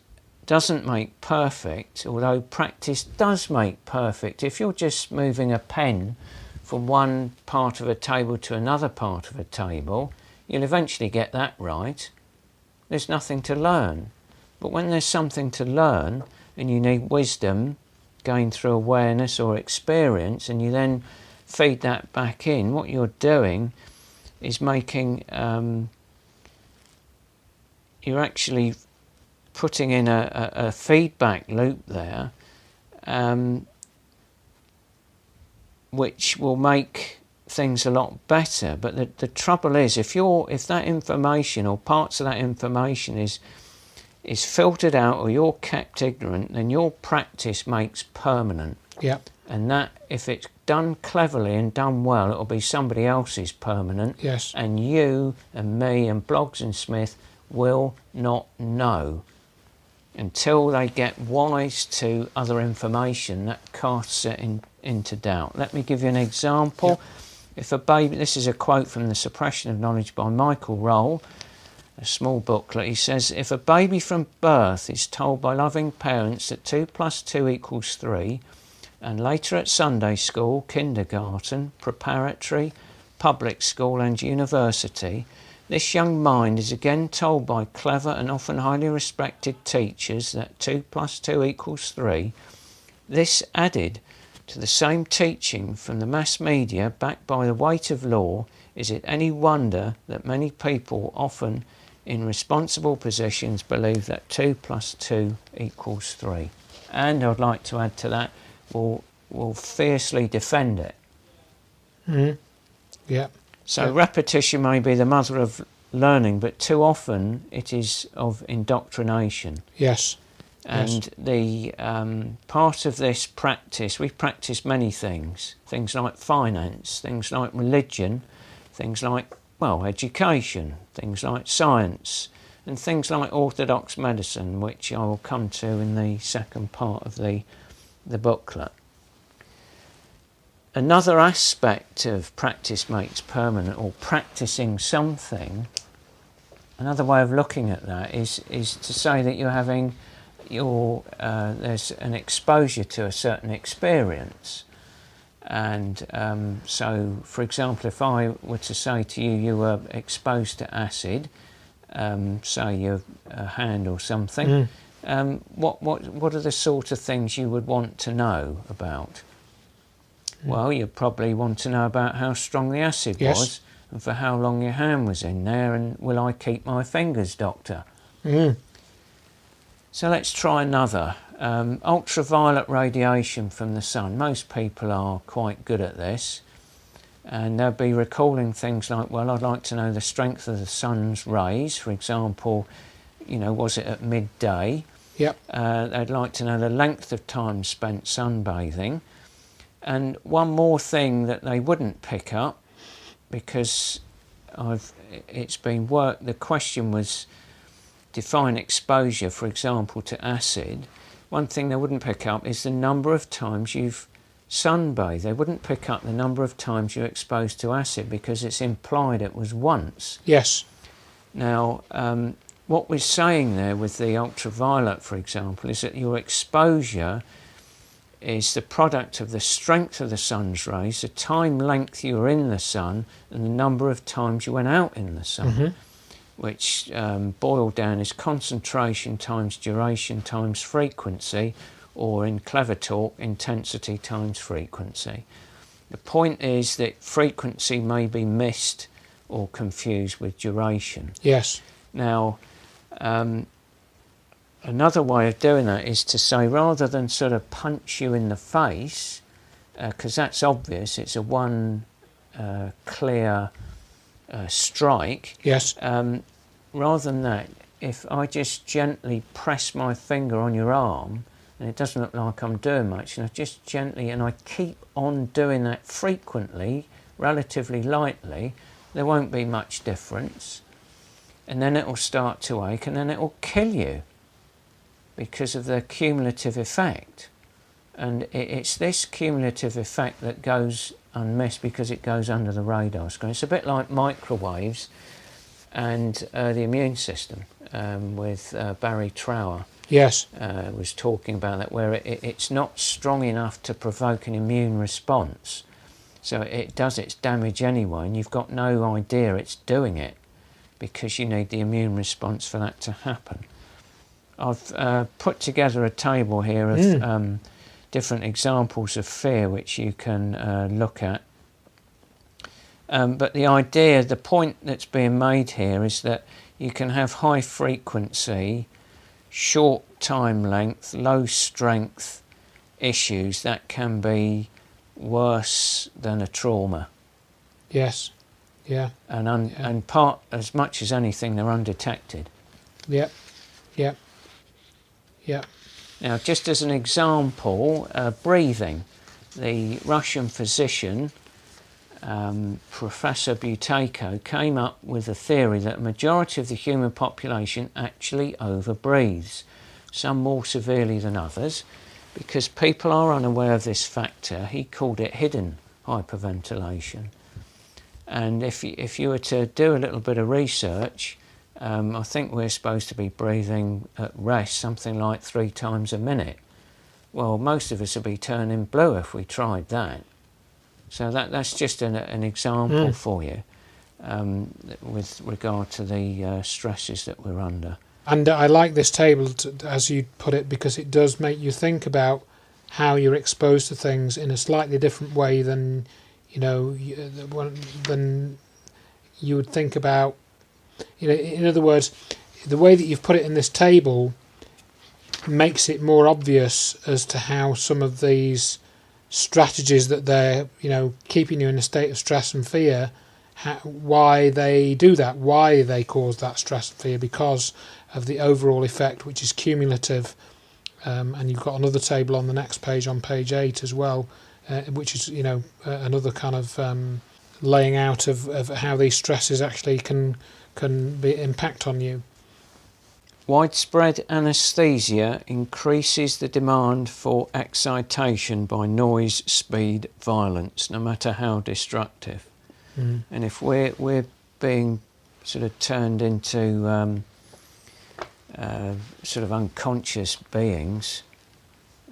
[SPEAKER 2] doesn't make perfect, although practice does make perfect. If you're just moving a pen from one part of a table to another part of a table, you'll eventually get that right. There's nothing to learn. But when there's something to learn and you need wisdom going through awareness or experience, and you then feed that back in, what you're doing is making you're actually putting in a feedback loop there, which will make things a lot better. But the trouble is, if that information or parts of that information is filtered out, or you're kept ignorant, then your practice makes permanent.
[SPEAKER 1] Yep.
[SPEAKER 2] And that, if it's done cleverly and done well, it'll be somebody else's permanent.
[SPEAKER 1] Yes.
[SPEAKER 2] And you and me and Bloggs and Smith will not know until they get wise to other information that casts it into doubt. Let me give you an example. Yep. If a baby, this is a quote from The Suppression of Knowledge by Michael Roll, a small booklet. He says, if a baby from birth is told by loving parents that 2 + 2 = 3, and later at Sunday school, kindergarten, preparatory, public school and university, this young mind is again told by clever and often highly respected teachers that 2 + 2 = 3, this added to the same teaching from the mass media backed by the weight of law, is it any wonder that many people often in responsible positions believe that 2 + 2 = 3? And I'd like to add to that, will fiercely defend it.
[SPEAKER 1] Yeah.
[SPEAKER 2] So repetition may be the mother of learning, but too often it is of indoctrination.
[SPEAKER 1] Yes.
[SPEAKER 2] And the part of this practice, we practice many things like finance, things like religion, things like, education, things like science, and things like orthodox medicine, which I will come to in the second part of the booklet. Another aspect of practice makes permanent, or practicing something, another way of looking at that is to say that you're having there's an exposure to a certain experience. And so, for example, if I were to say to you, you were exposed to acid, say your hand or something, what are the sort of things you would want to know about? Well, you'd probably want to know about how strong the acid was, and for how long your hand was in there, and will I keep my fingers, doctor? So let's try another. Ultraviolet radiation from the sun. Most people are quite good at this, and they'll be recalling things like, well, I'd like to know the strength of the sun's rays, for example, was it at midday? They'd like to know the length of time spent sunbathing. And one more thing that they wouldn't pick up, because it's been worked, the question was define exposure, for example, to acid. One thing they wouldn't pick up is the number of times you've sunbathed. They wouldn't pick up the number of times you're exposed to acid, because it's implied it was once.
[SPEAKER 1] Yes.
[SPEAKER 2] Now, what we're saying there with the ultraviolet, for example, is that your exposure is the product of the strength of the sun's rays, the time length you were in the sun, and the number of times you went out in the sun, which boiled down is concentration times duration times frequency, or in clever talk, intensity times frequency. The point is that frequency may be missed or confused with duration.
[SPEAKER 1] Yes.
[SPEAKER 2] Now, another way of doing that is to say, rather than sort of punch you in the face, because that's obvious, it's a one clear strike.
[SPEAKER 1] Yes.
[SPEAKER 2] Rather than that, if I just gently press my finger on your arm, and it doesn't look like I'm doing much, and I just gently, and I keep on doing that frequently, relatively lightly, there won't be much difference. And then it will start to ache, and then it will kill you, because of the cumulative effect. And it's this cumulative effect that goes unmissed because it goes under the radar screen. It's a bit like microwaves and the immune system, with Barry Trower.
[SPEAKER 1] Yes.
[SPEAKER 2] Was talking about that, where it's not strong enough to provoke an immune response. So it does its damage anyway, and you've got no idea it's doing it, because you need the immune response for that to happen. I've put together a table here of different examples of fear which you can look at. But the idea, the point that's being made here is that you can have high frequency, short time length, low strength issues that can be worse than a trauma.
[SPEAKER 1] Yes. Yeah.
[SPEAKER 2] And part, as much as anything, they're undetected.
[SPEAKER 1] Yep. Yep. Yep.
[SPEAKER 2] Now, just as an example, breathing. The Russian physician, Professor Buteyko, came up with a theory that a majority of the human population actually overbreathes, some more severely than others, because people are unaware of this factor. He called it hidden hyperventilation. And if you were to do a little bit of research, I think we're supposed to be breathing at rest something like 3 times a minute. Well, most of us would be turning blue if we tried that. So that's just an example for you with regard to the stresses that we're under.
[SPEAKER 1] And I like this table, as you put it, because it does make you think about how you're exposed to things in a slightly different way than than you would think about. In other words, the way that you've put it in this table makes it more obvious as to how some of these strategies that they're keeping you in a state of stress and fear, why they do that, why they cause that stress and fear, because of the overall effect, which is cumulative. And you've got another table on the next page, on page 8 as well, which is another kind of laying out of how these stresses actually can impact on you.
[SPEAKER 2] Widespread anaesthesia increases the demand for excitation by noise, speed, violence, no matter how destructive. And if we're being sort of turned into sort of unconscious beings,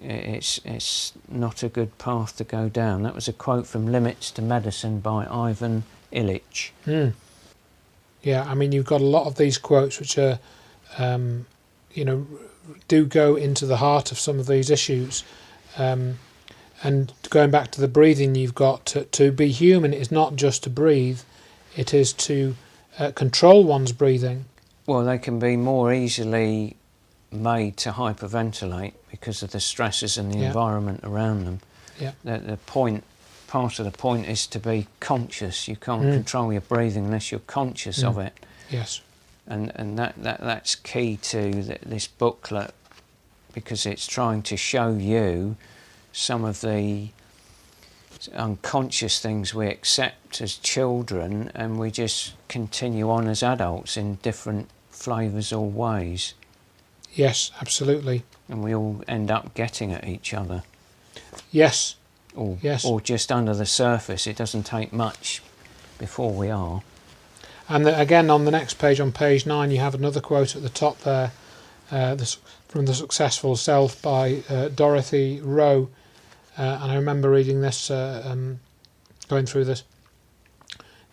[SPEAKER 2] it's not a good path to go down. That was a quote from Limits to Medicine by Ivan Illich.
[SPEAKER 1] Yeah, I mean, you've got a lot of these quotes which are, do go into the heart of some of these issues. And going back to the breathing, you've got to be human is not just to breathe, it is to control one's breathing.
[SPEAKER 2] Well, they can be more easily made to hyperventilate because of the stresses and the environment around them.
[SPEAKER 1] Yeah.
[SPEAKER 2] Part of the point is to be conscious. You can't control your breathing unless you're conscious of it.
[SPEAKER 1] Yes.
[SPEAKER 2] And that's key to this booklet, because it's trying to show you some of the unconscious things we accept as children, and we just continue on as adults in different flavours or ways.
[SPEAKER 1] Yes, absolutely.
[SPEAKER 2] And we all end up getting at each other.
[SPEAKER 1] Yes.
[SPEAKER 2] Or just under the surface. It doesn't take much before we are.
[SPEAKER 1] And again, on the next page, on page 9, you have another quote at the top there, from The Successful Self by Dorothy Rowe. And I remember reading this, going through this.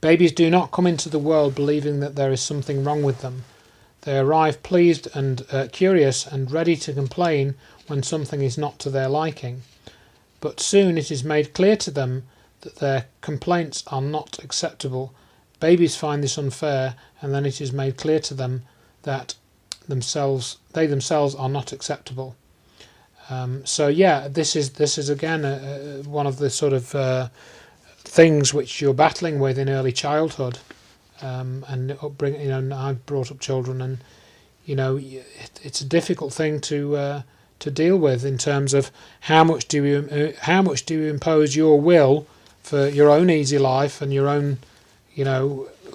[SPEAKER 1] Babies do not come into the world believing that there is something wrong with them. They arrive pleased and curious and ready to complain when something is not to their liking. But soon it is made clear to them that their complaints are not acceptable. Babies find this unfair, and then it is made clear to them that they themselves are not acceptable. This is again one of the sort of things which you're battling with in early childhood, and upbringing. I've brought up children, and it's a difficult thing to deal with in terms of how much do you impose your will for your own easy life and your own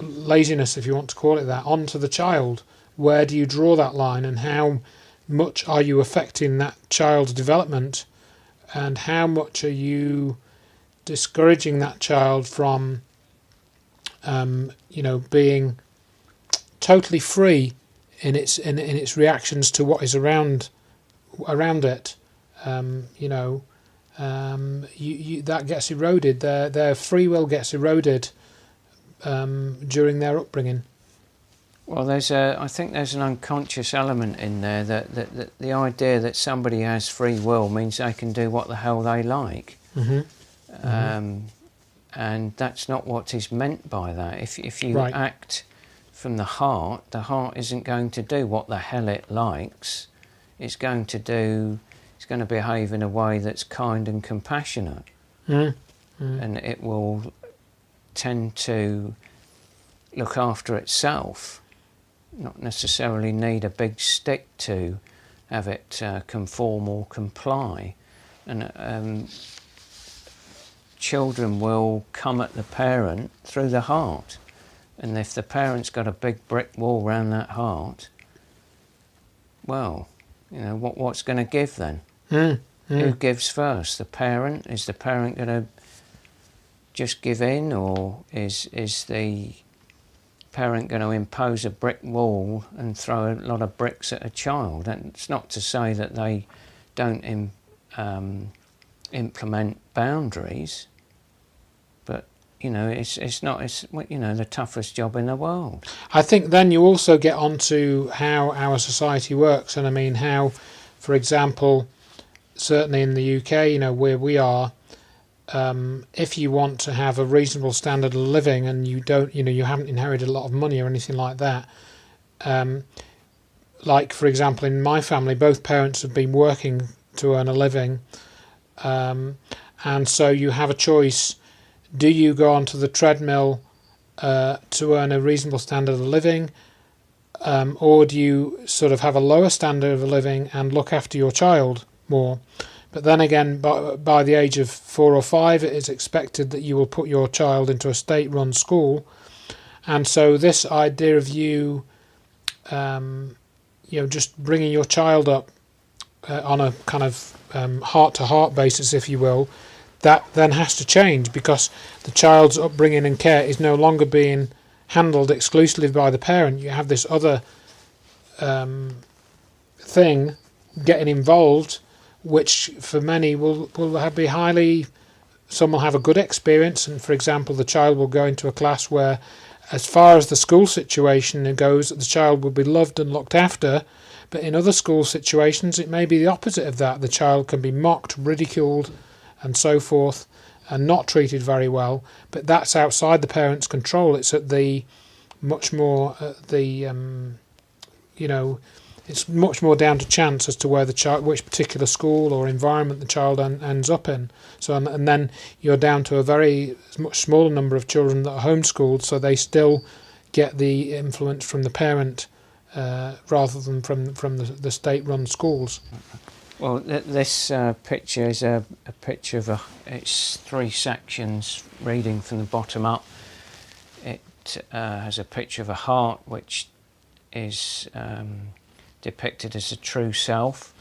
[SPEAKER 1] laziness, if you want to call it that, onto the child. Where do you draw that line, and how much are you affecting that child's development, and how much are you discouraging that child from being totally free in its reactions to what is around it. That gets eroded. Their free will gets eroded during their upbringing.
[SPEAKER 2] Well, I think there's an unconscious element in there that the idea that somebody has free will means they can do what the hell they like. And that's not what is meant by that. If you act from the heart isn't going to do what the hell it likes. It's going to behave in a way that's kind and compassionate. And it will tend to look after itself, not necessarily need a big stick to have it conform or comply. And children will come at the parent through the heart. And if the parent's got a big brick wall around that heart, well, what's going to give then? Who gives first? The parent? Is the parent going to just give in, or is the parent going to impose a brick wall and throw a lot of bricks at a child? And it's not to say that they don't implement boundaries, but it's not the toughest job in the world.
[SPEAKER 1] I think then you also get onto how our society works, and I mean how, for example, certainly in the UK, where we are, if you want to have a reasonable standard of living and you don't, you haven't inherited a lot of money or anything like that, like for example in my family, both parents have been working to earn a living, and so you have a choice. Do you go onto the treadmill to earn a reasonable standard of living, or do you sort of have a lower standard of living and look after your child more? But then again, by the age of 4 or 5, it is expected that you will put your child into a state-run school. And so this idea of you, just bringing your child up on a kind of heart-to-heart basis, if you will, that then has to change, because the child's upbringing and care is no longer being handled exclusively by the parent. You have this other thing getting involved, which for many will be highly. Some will have a good experience, and for example, the child will go into a class where, as far as the school situation goes, the child will be loved and looked after. But in other school situations, it may be the opposite of that. The child can be mocked, ridiculed, and so forth, and not treated very well. But that's outside the parent's control. It's at the much more it's much more down to chance as to where the child, which particular school or environment the child ends up in. So and then you're down to a very much smaller number of children that are homeschooled, so they still get the influence from the parent rather than from the state-run schools.
[SPEAKER 2] Well, this picture is a picture of it's 3 sections reading from the bottom up. It has a picture of a heart, which is depicted as a true self,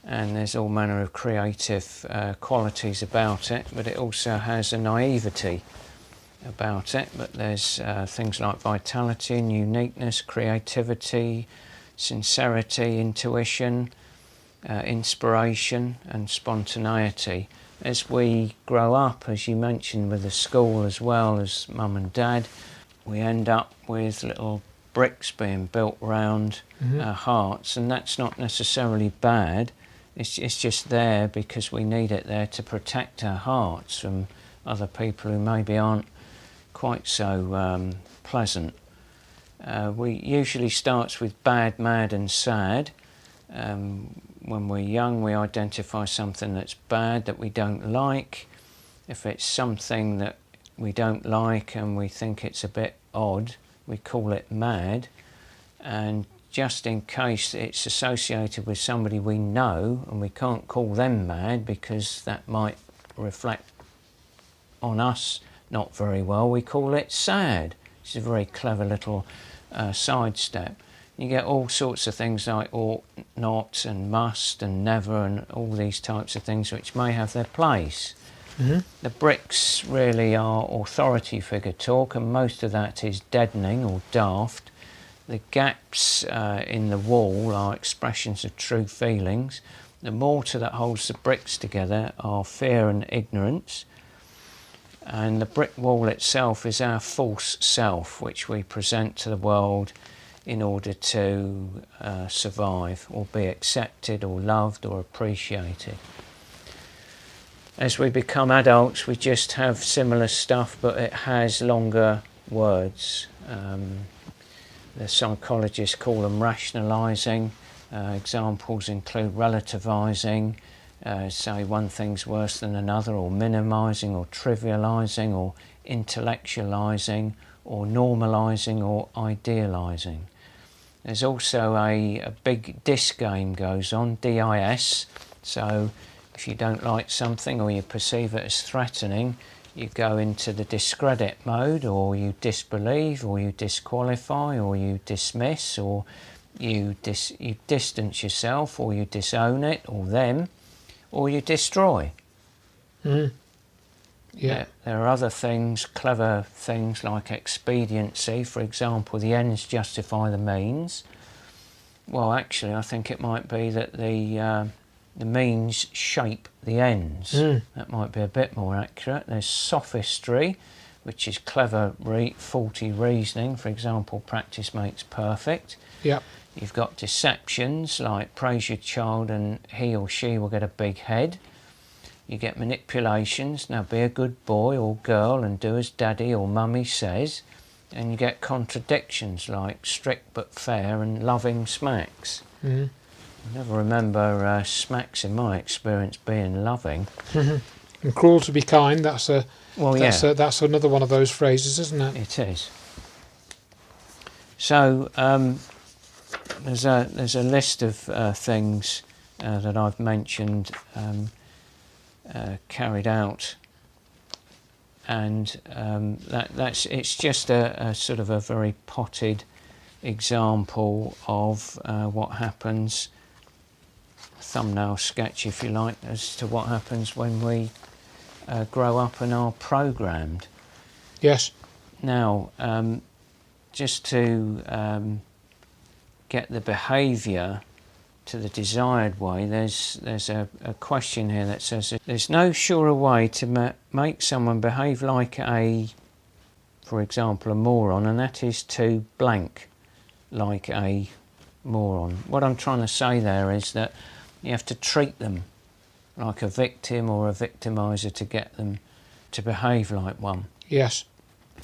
[SPEAKER 2] and there's all manner of creative qualities about it, but it also has a naivety about it. But there's things like vitality and uniqueness, creativity, sincerity, intuition, inspiration and spontaneity. As we grow up, as you mentioned, with the school as well as mum and dad, we end up with little bricks being built around our hearts, and that's not necessarily bad. It's just there because we need it there to protect our hearts from other people who maybe aren't quite so pleasant. We usually starts with bad, mad and sad. When we're young, we identify something that's bad, that we don't like. If it's something that we don't like and we think it's a bit odd, we call it mad. And just in case it's associated with somebody we know, and we can't call them mad because that might reflect on us not very well, we call it sad. It's a very clever little sidestep. You get all sorts of things like ought, not, and must, and never, and all these types of things which may have their place. The bricks really are authority figure talk, and most of that is deadening or daft. The gaps in the wall are expressions of true feelings. The mortar that holds the bricks together are fear and ignorance. And the brick wall itself is our false self, which we present to the world in order to survive or be accepted or loved or appreciated. As we become adults, we just have similar stuff, but it has longer words. The psychologists call them rationalising. Examples include relativising, say one thing's worse than another, or minimising, or trivialising, or intellectualising, or normalising, or idealising. There's also a big dis game goes on, DIS. So if you don't like something or you perceive it as threatening, you go into the discredit mode, or you disbelieve, or you disqualify, or you dismiss, or you distance yourself, or you disown it or them, or you destroy.
[SPEAKER 1] Yeah.
[SPEAKER 2] There are other things, clever things like expediency. For example, the ends justify the means. Well, actually, I think it might be that the means shape the ends. That might be a bit more accurate. There's sophistry, which is clever, faulty reasoning. For example, practice makes perfect.
[SPEAKER 1] Yeah.
[SPEAKER 2] You've got deceptions, like praise your child and he or she will get a big head. You get manipulations, now be a good boy or girl and do as daddy or mummy says. And you get contradictions, like strict but fair and loving smacks. I never remember smacks in my experience being loving.
[SPEAKER 1] And cruel to be kind, that's another one of those phrases, isn't it?
[SPEAKER 2] It is. So there's a list of things that I've mentioned carried out, and it's just a sort of a very potted example of what happens, a thumbnail sketch if you like, as to what happens when we grow up and are programmed.
[SPEAKER 1] Yes.
[SPEAKER 2] Now, just to get the behaviour to the desired way, there's a question here that says there's no surer way to make someone behave like for example, a moron, and that is to blank like a moron. What I'm trying to say there is that you have to treat them like a victim or a victimiser to get them to behave like one.
[SPEAKER 1] Yes.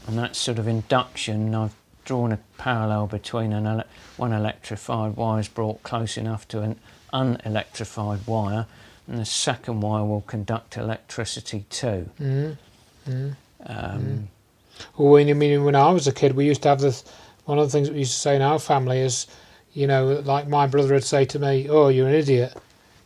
[SPEAKER 2] And that sort of induction, I've drawn a parallel between one electrified wire is brought close enough to an unelectrified wire, and the second wire will conduct electricity too.
[SPEAKER 1] Well, when I was a kid, we used to have one of the things we used to say in our family is, you know, like my brother would say to me, "Oh, you're an idiot,"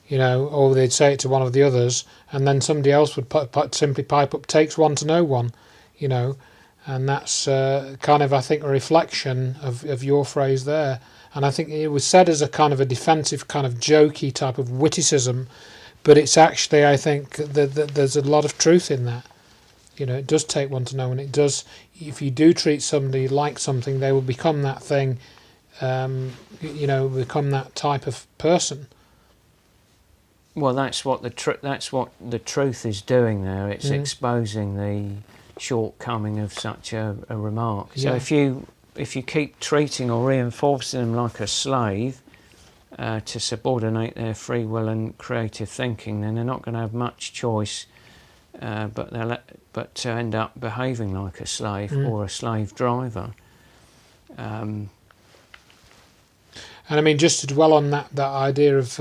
[SPEAKER 1] you know, or they'd say it to one of the others, and then somebody else would simply pipe up, "Takes one to know one," you know, and that's kind of, I think, a reflection of your phrase there. And I think it was said as a kind of a defensive, kind of jokey type of witticism, but it's actually, I think, that there's a lot of truth in that. You know, it does take one to know, and it does. If you do treat somebody like something, they will become that thing. You know, become that type of person.
[SPEAKER 2] Well, that's what the truth is doing there. It's exposing the shortcoming of such a remark.
[SPEAKER 1] Yeah.
[SPEAKER 2] So if you keep treating or reinforcing them like a slave to subordinate their free will and creative thinking, then they're not going to have much choice. But to end up behaving like a slave or a slave driver.
[SPEAKER 1] And I mean, just to dwell on that idea of,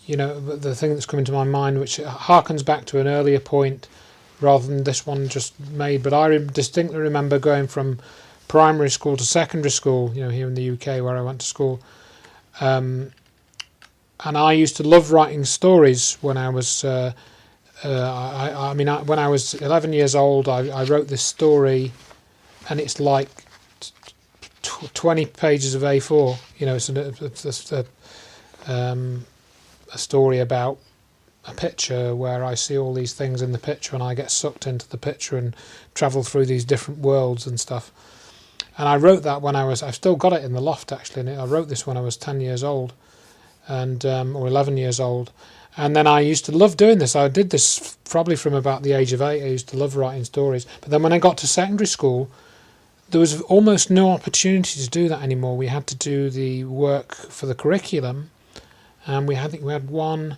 [SPEAKER 1] you know, the thing that's coming to my mind, which harkens back to an earlier point rather than this one just made, but I distinctly remember going from primary school to secondary school, you know, here in the UK where I went to school. And I used to love writing stories when I was... when I was 11 years old, I wrote this story, and it's like 20 pages of A4. You know, it's a story about a picture where I see all these things in the picture, and I get sucked into the picture and travel through these different worlds and stuff. And I wrote that when I've still got it in the loft actually, and I wrote this when I was 10 years old, and or 11 years old. And then I used to love doing this. I did this probably from about the age of 8. I used to love writing stories. But then when I got to secondary school, there was almost no opportunity to do that anymore. We had to do the work for the curriculum, and I think we had one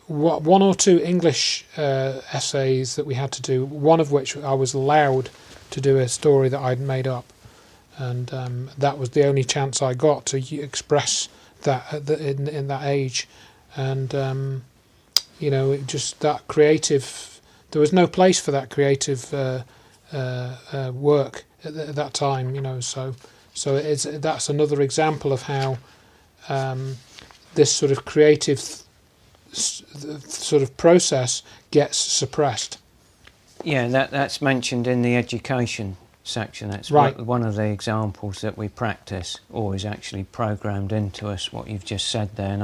[SPEAKER 1] or two English essays that we had to do, one of which I was allowed to do a story that I'd made up. And that was the only chance I got to express that in that age. And you know, it just that creative. There was no place for that creative work at that time. You know, so that's another example of how this sort of creative sort of process gets suppressed.
[SPEAKER 2] Yeah, that's mentioned in the education section. That's
[SPEAKER 1] right.
[SPEAKER 2] One of the examples that we practice, or is actually programmed into us. What you've just said there, and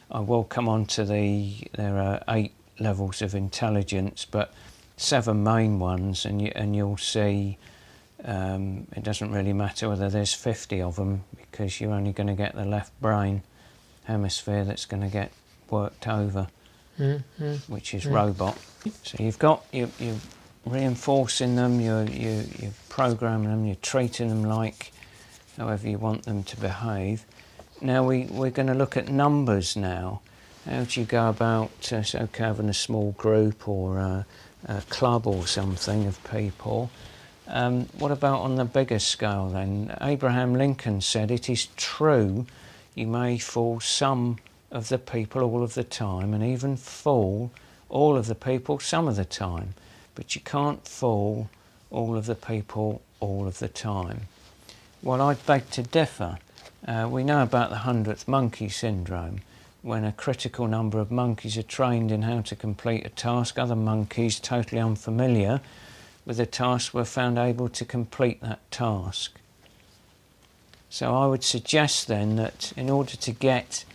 [SPEAKER 2] I will come on to there are 8 levels of intelligence, but 7 main ones, and you'll see it doesn't really matter whether there's 50 of them, because you're only going to get the left brain hemisphere that's going to get worked over, which is robot. So you've got you're reinforcing them, you're programming them, you're treating them like however you want them to behave. Now we're going to look at numbers now. How do you go about having a small group or a club or something of people? What about on the bigger scale then? Abraham Lincoln said, "It is true you may fool some of the people all of the time, and even fool all of the people some of the time, but you can't fool all of the people all of the time." Well, I'd beg to differ. We know about the 100th monkey syndrome. When a critical number of monkeys are trained in how to complete a task, other monkeys totally unfamiliar with the task were found able to complete that task. So I would suggest then that in order to get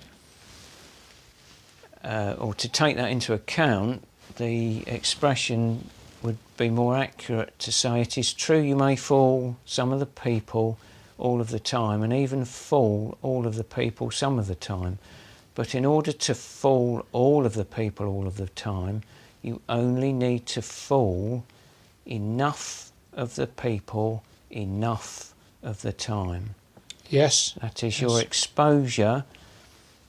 [SPEAKER 2] or to take that into account, the expression would be more accurate to say it is true you may fool some of the people all of the time, and even fool all of the people some of the time. But in order to fool all of the people all of the time, you only need to fool enough of the people enough of the time.
[SPEAKER 1] Yes.
[SPEAKER 2] That is, your exposure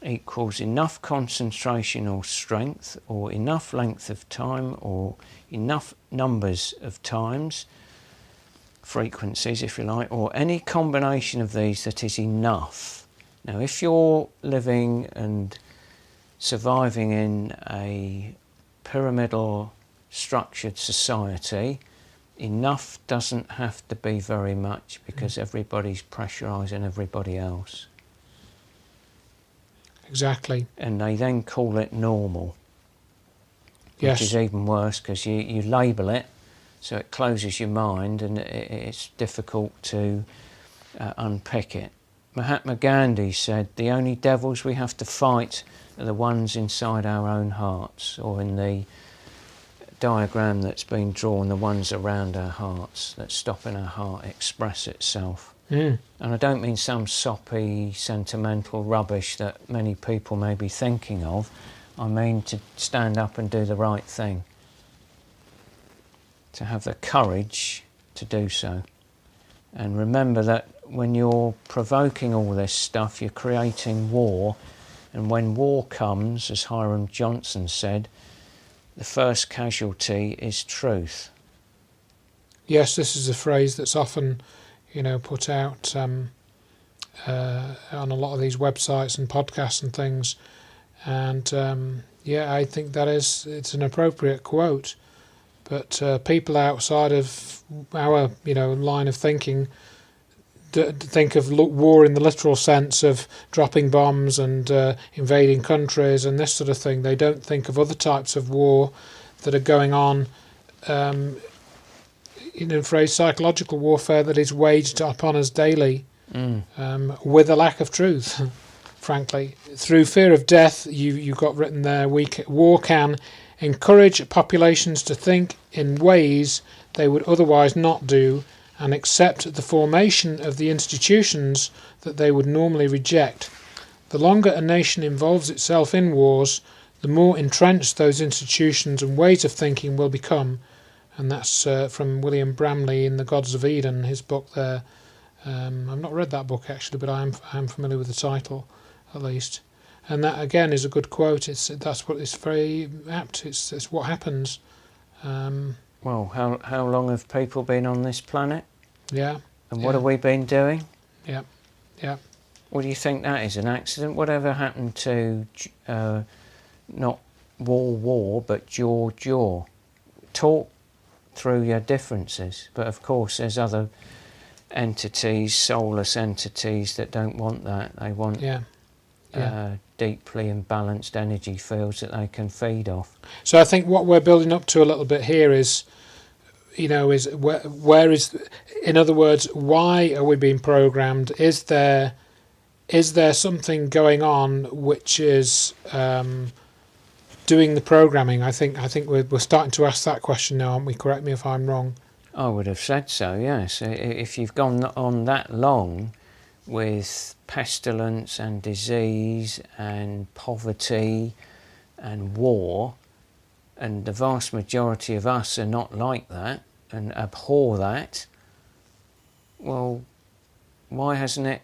[SPEAKER 2] equals enough concentration or strength, or enough length of time, or enough numbers of times, frequencies if you like, or any combination of these that is enough. Now if you're living and surviving in a pyramidal structured society, enough doesn't have to be very much, because everybody's pressurising everybody else.
[SPEAKER 1] Exactly.
[SPEAKER 2] And they then call it normal,
[SPEAKER 1] Yes.
[SPEAKER 2] which is even worse, because you label it, so it closes your mind, and it's difficult to unpick it. Mahatma Gandhi said the only devils we have to fight are the ones inside our own hearts, or in the diagram that's been drawn, the ones around our hearts that's stopping our heart express itself. And I don't mean some soppy, sentimental rubbish that many people may be thinking of. I mean to stand up and do the right thing. To have the courage to do so. And remember that when you're provoking all this stuff, you're creating war. And when war comes, as Hiram Johnson said, the first casualty is truth.
[SPEAKER 1] Yes, this is a phrase that's often, put out on a lot of these websites and podcasts and things. And I think it's an appropriate quote. But people outside of our, line of thinking think of war in the literal sense of dropping bombs and invading countries and this sort of thing. They don't think of other types of war that are going on, phrase psychological warfare that is waged upon us daily with a lack of truth, frankly. Through fear of death, you got written there, war can encourage populations to think in ways they would otherwise not do, and accept the formation of the institutions that they would normally reject. The longer a nation involves itself in wars, the more entrenched those institutions and ways of thinking will become. And that's from William Bramley in The Gods of Eden, his book there. I've not read that book actually, but I am familiar with the title, at least. And that again is a good quote. It's very apt. It's what happens.
[SPEAKER 2] Well, how long have people been on this planet?
[SPEAKER 1] Yeah.
[SPEAKER 2] And what have we been doing?
[SPEAKER 1] Yeah. Yeah.
[SPEAKER 2] What do you think that is? An accident? Whatever happened to not war, but jaw? Talk through your differences. But of course, there's other entities, soulless entities, that don't want that. They want deeply imbalanced energy fields that they can feed off.
[SPEAKER 1] So I think what we're building up to a little bit here is, where is, in other words, why are we being programmed? Is there something going on which is doing the programming? I think we're starting to ask that question now, aren't we? Correct me if I'm wrong.
[SPEAKER 2] I would have said so, yes. If you've gone on that long with pestilence and disease and poverty and war, and the vast majority of us are not like that and abhor that, well, why hasn't it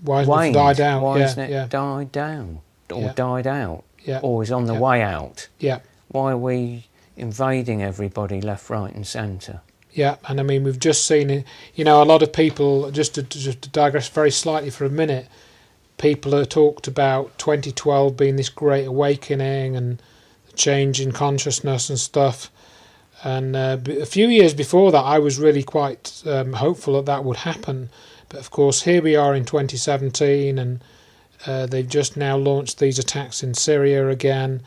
[SPEAKER 2] waned?
[SPEAKER 1] Died out?
[SPEAKER 2] Why hasn't it died down or died out or is on the way out?
[SPEAKER 1] Yeah.
[SPEAKER 2] Why are we invading everybody left, right and centre?
[SPEAKER 1] Yeah, and I mean, we've just seen, a lot of people, just to digress very slightly for a minute, people have talked about 2012 being this great awakening and the change in consciousness and stuff. And a few years before that, I was really quite hopeful that would happen. But of course, here we are in 2017, and they've just now launched these attacks in Syria again.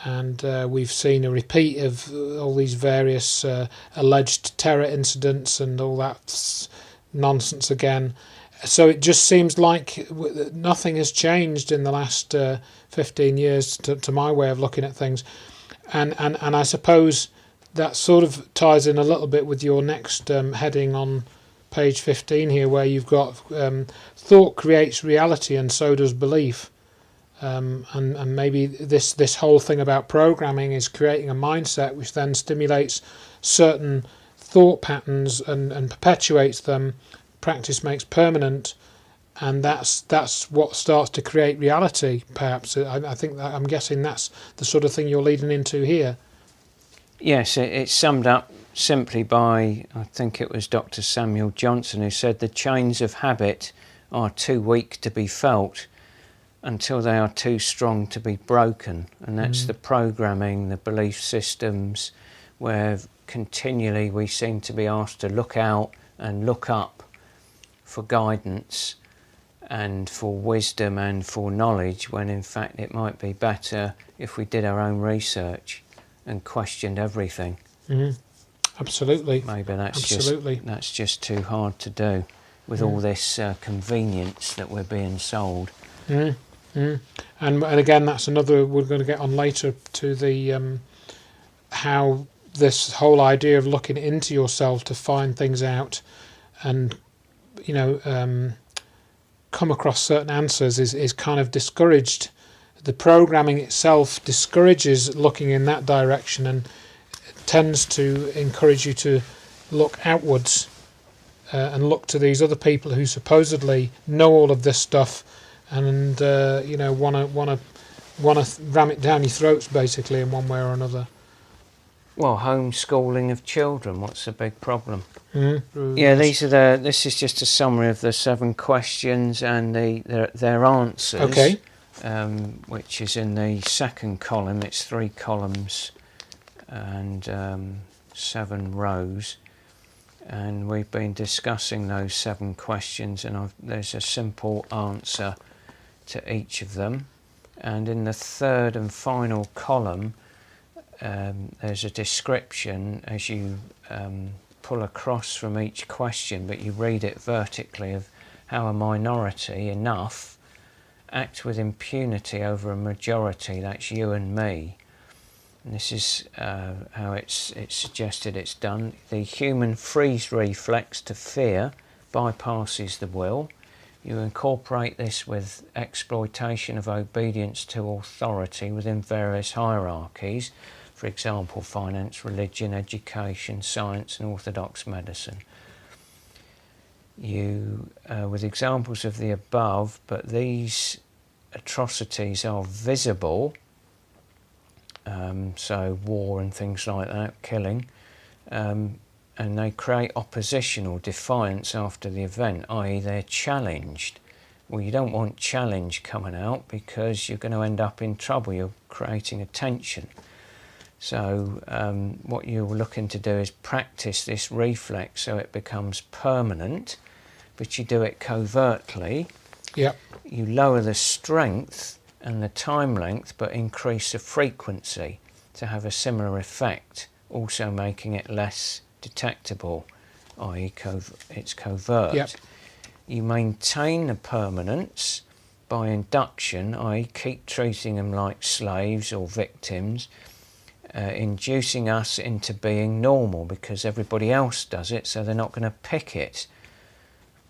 [SPEAKER 1] And we've seen a repeat of all these various alleged terror incidents and all that nonsense again. So it just seems like nothing has changed in the last 15 years to my way of looking at things. And I suppose that sort of ties in a little bit with your next heading on page 15 here, where you've got thought creates reality and so does belief. And maybe this whole thing about programming is creating a mindset which then stimulates certain thought patterns and perpetuates them. Practice makes permanent, and that's what starts to create reality. Perhaps I think that, I'm guessing that's the sort of thing you're leading into here.
[SPEAKER 2] Yes, it's summed up simply by, I think it was Dr. Samuel Johnson, who said the chains of habit are too weak to be felt until they are too strong to be broken. And that's the programming, the belief systems, where continually we seem to be asked to look out and look up for guidance and for wisdom and for knowledge, when in fact it might be better if we did our own research and questioned everything.
[SPEAKER 1] Absolutely.
[SPEAKER 2] Maybe that's just too hard to do with all this convenience that we're being sold. And
[SPEAKER 1] again, that's another we're going to get on later, to the how this whole idea of looking into yourself to find things out and come across certain answers is kind of discouraged. The programming itself discourages looking in that direction and tends to encourage you to look outwards and look to these other people who supposedly know all of this stuff and want to ram it down your throats, basically, in one way or another.
[SPEAKER 2] Well, homeschooling of children, what's the big problem?
[SPEAKER 1] Yeah,
[SPEAKER 2] this is just a summary of the 7 questions and their answers.
[SPEAKER 1] Okay.
[SPEAKER 2] Which is in the second column. It's 3 columns and 7 rows. And we've been discussing those 7 questions, and there's a simple answer to each of them. And in the third and final column, there's a description as you pull across from each question, but you read it vertically, of how a minority, enough, act with impunity over a majority, that's you and me. And this is how it's suggested it's done. The human freeze reflex to fear bypasses the will. You incorporate this with exploitation of obedience to authority within various hierarchies, for example, finance, religion, education, science and orthodox medicine. You, with examples of the above, but these atrocities are visible, so war and things like that, killing, and they create opposition or defiance after the event, i.e. they're challenged. Well, you don't want challenge coming out because you're going to end up in trouble. You're creating a tension. So what you're looking to do is practice this reflex so it becomes permanent, but you do it covertly.
[SPEAKER 1] Yep.
[SPEAKER 2] You lower the strength and the time length, but increase the frequency to have a similar effect, also making it less detectable, i.e. it's covert.
[SPEAKER 1] Yep.
[SPEAKER 2] You maintain the permanence by induction, i.e. keep treating them like slaves or victims, inducing us into being normal because everybody else does it, so they're not going to pick it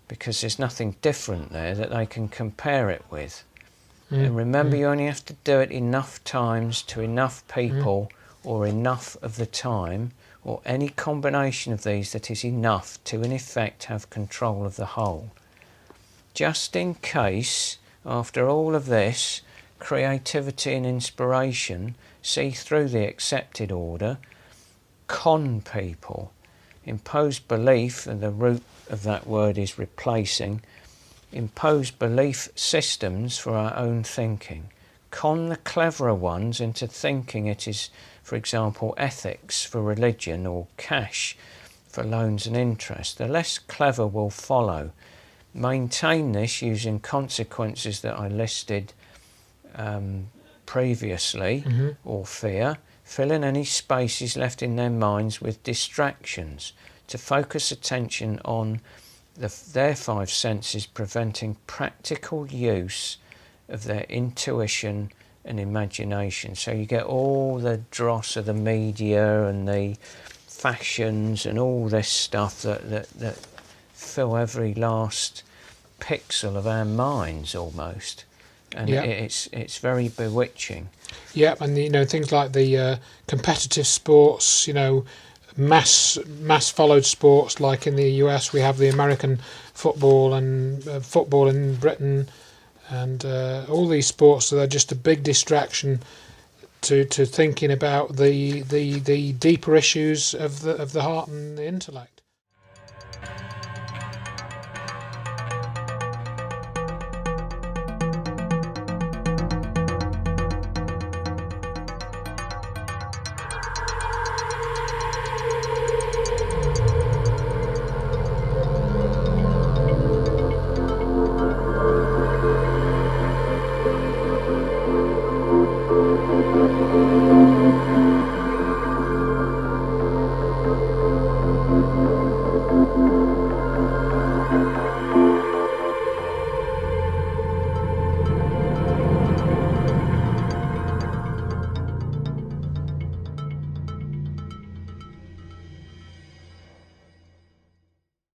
[SPEAKER 2] because there's nothing different there that they can compare it with. And remember, you only have to do it enough times to enough people or enough of the time, or any combination of these that is enough to in effect have control of the whole. Just in case, after all of this, creativity and inspiration see through the accepted order, con people, impose belief, and the root of that word is replacing, impose belief systems for our own thinking, con the cleverer ones into thinking it is, for example, ethics for religion or cash for loans and interest. The less clever will follow. Maintain this using consequences that I listed previously, or fear. Fill in any spaces left in their minds with distractions to focus attention on their five senses preventing practical use of their intuition and imagination. So you get all the dross of the media and the fashions and all this stuff that fill every last pixel of our minds almost, and it's very bewitching.
[SPEAKER 1] Yeah, and things like the competitive sports, mass followed sports, like in the US we have the American football and football in Britain, and all these sports that are just a big distraction to thinking about the deeper issues of the heart and the intellect.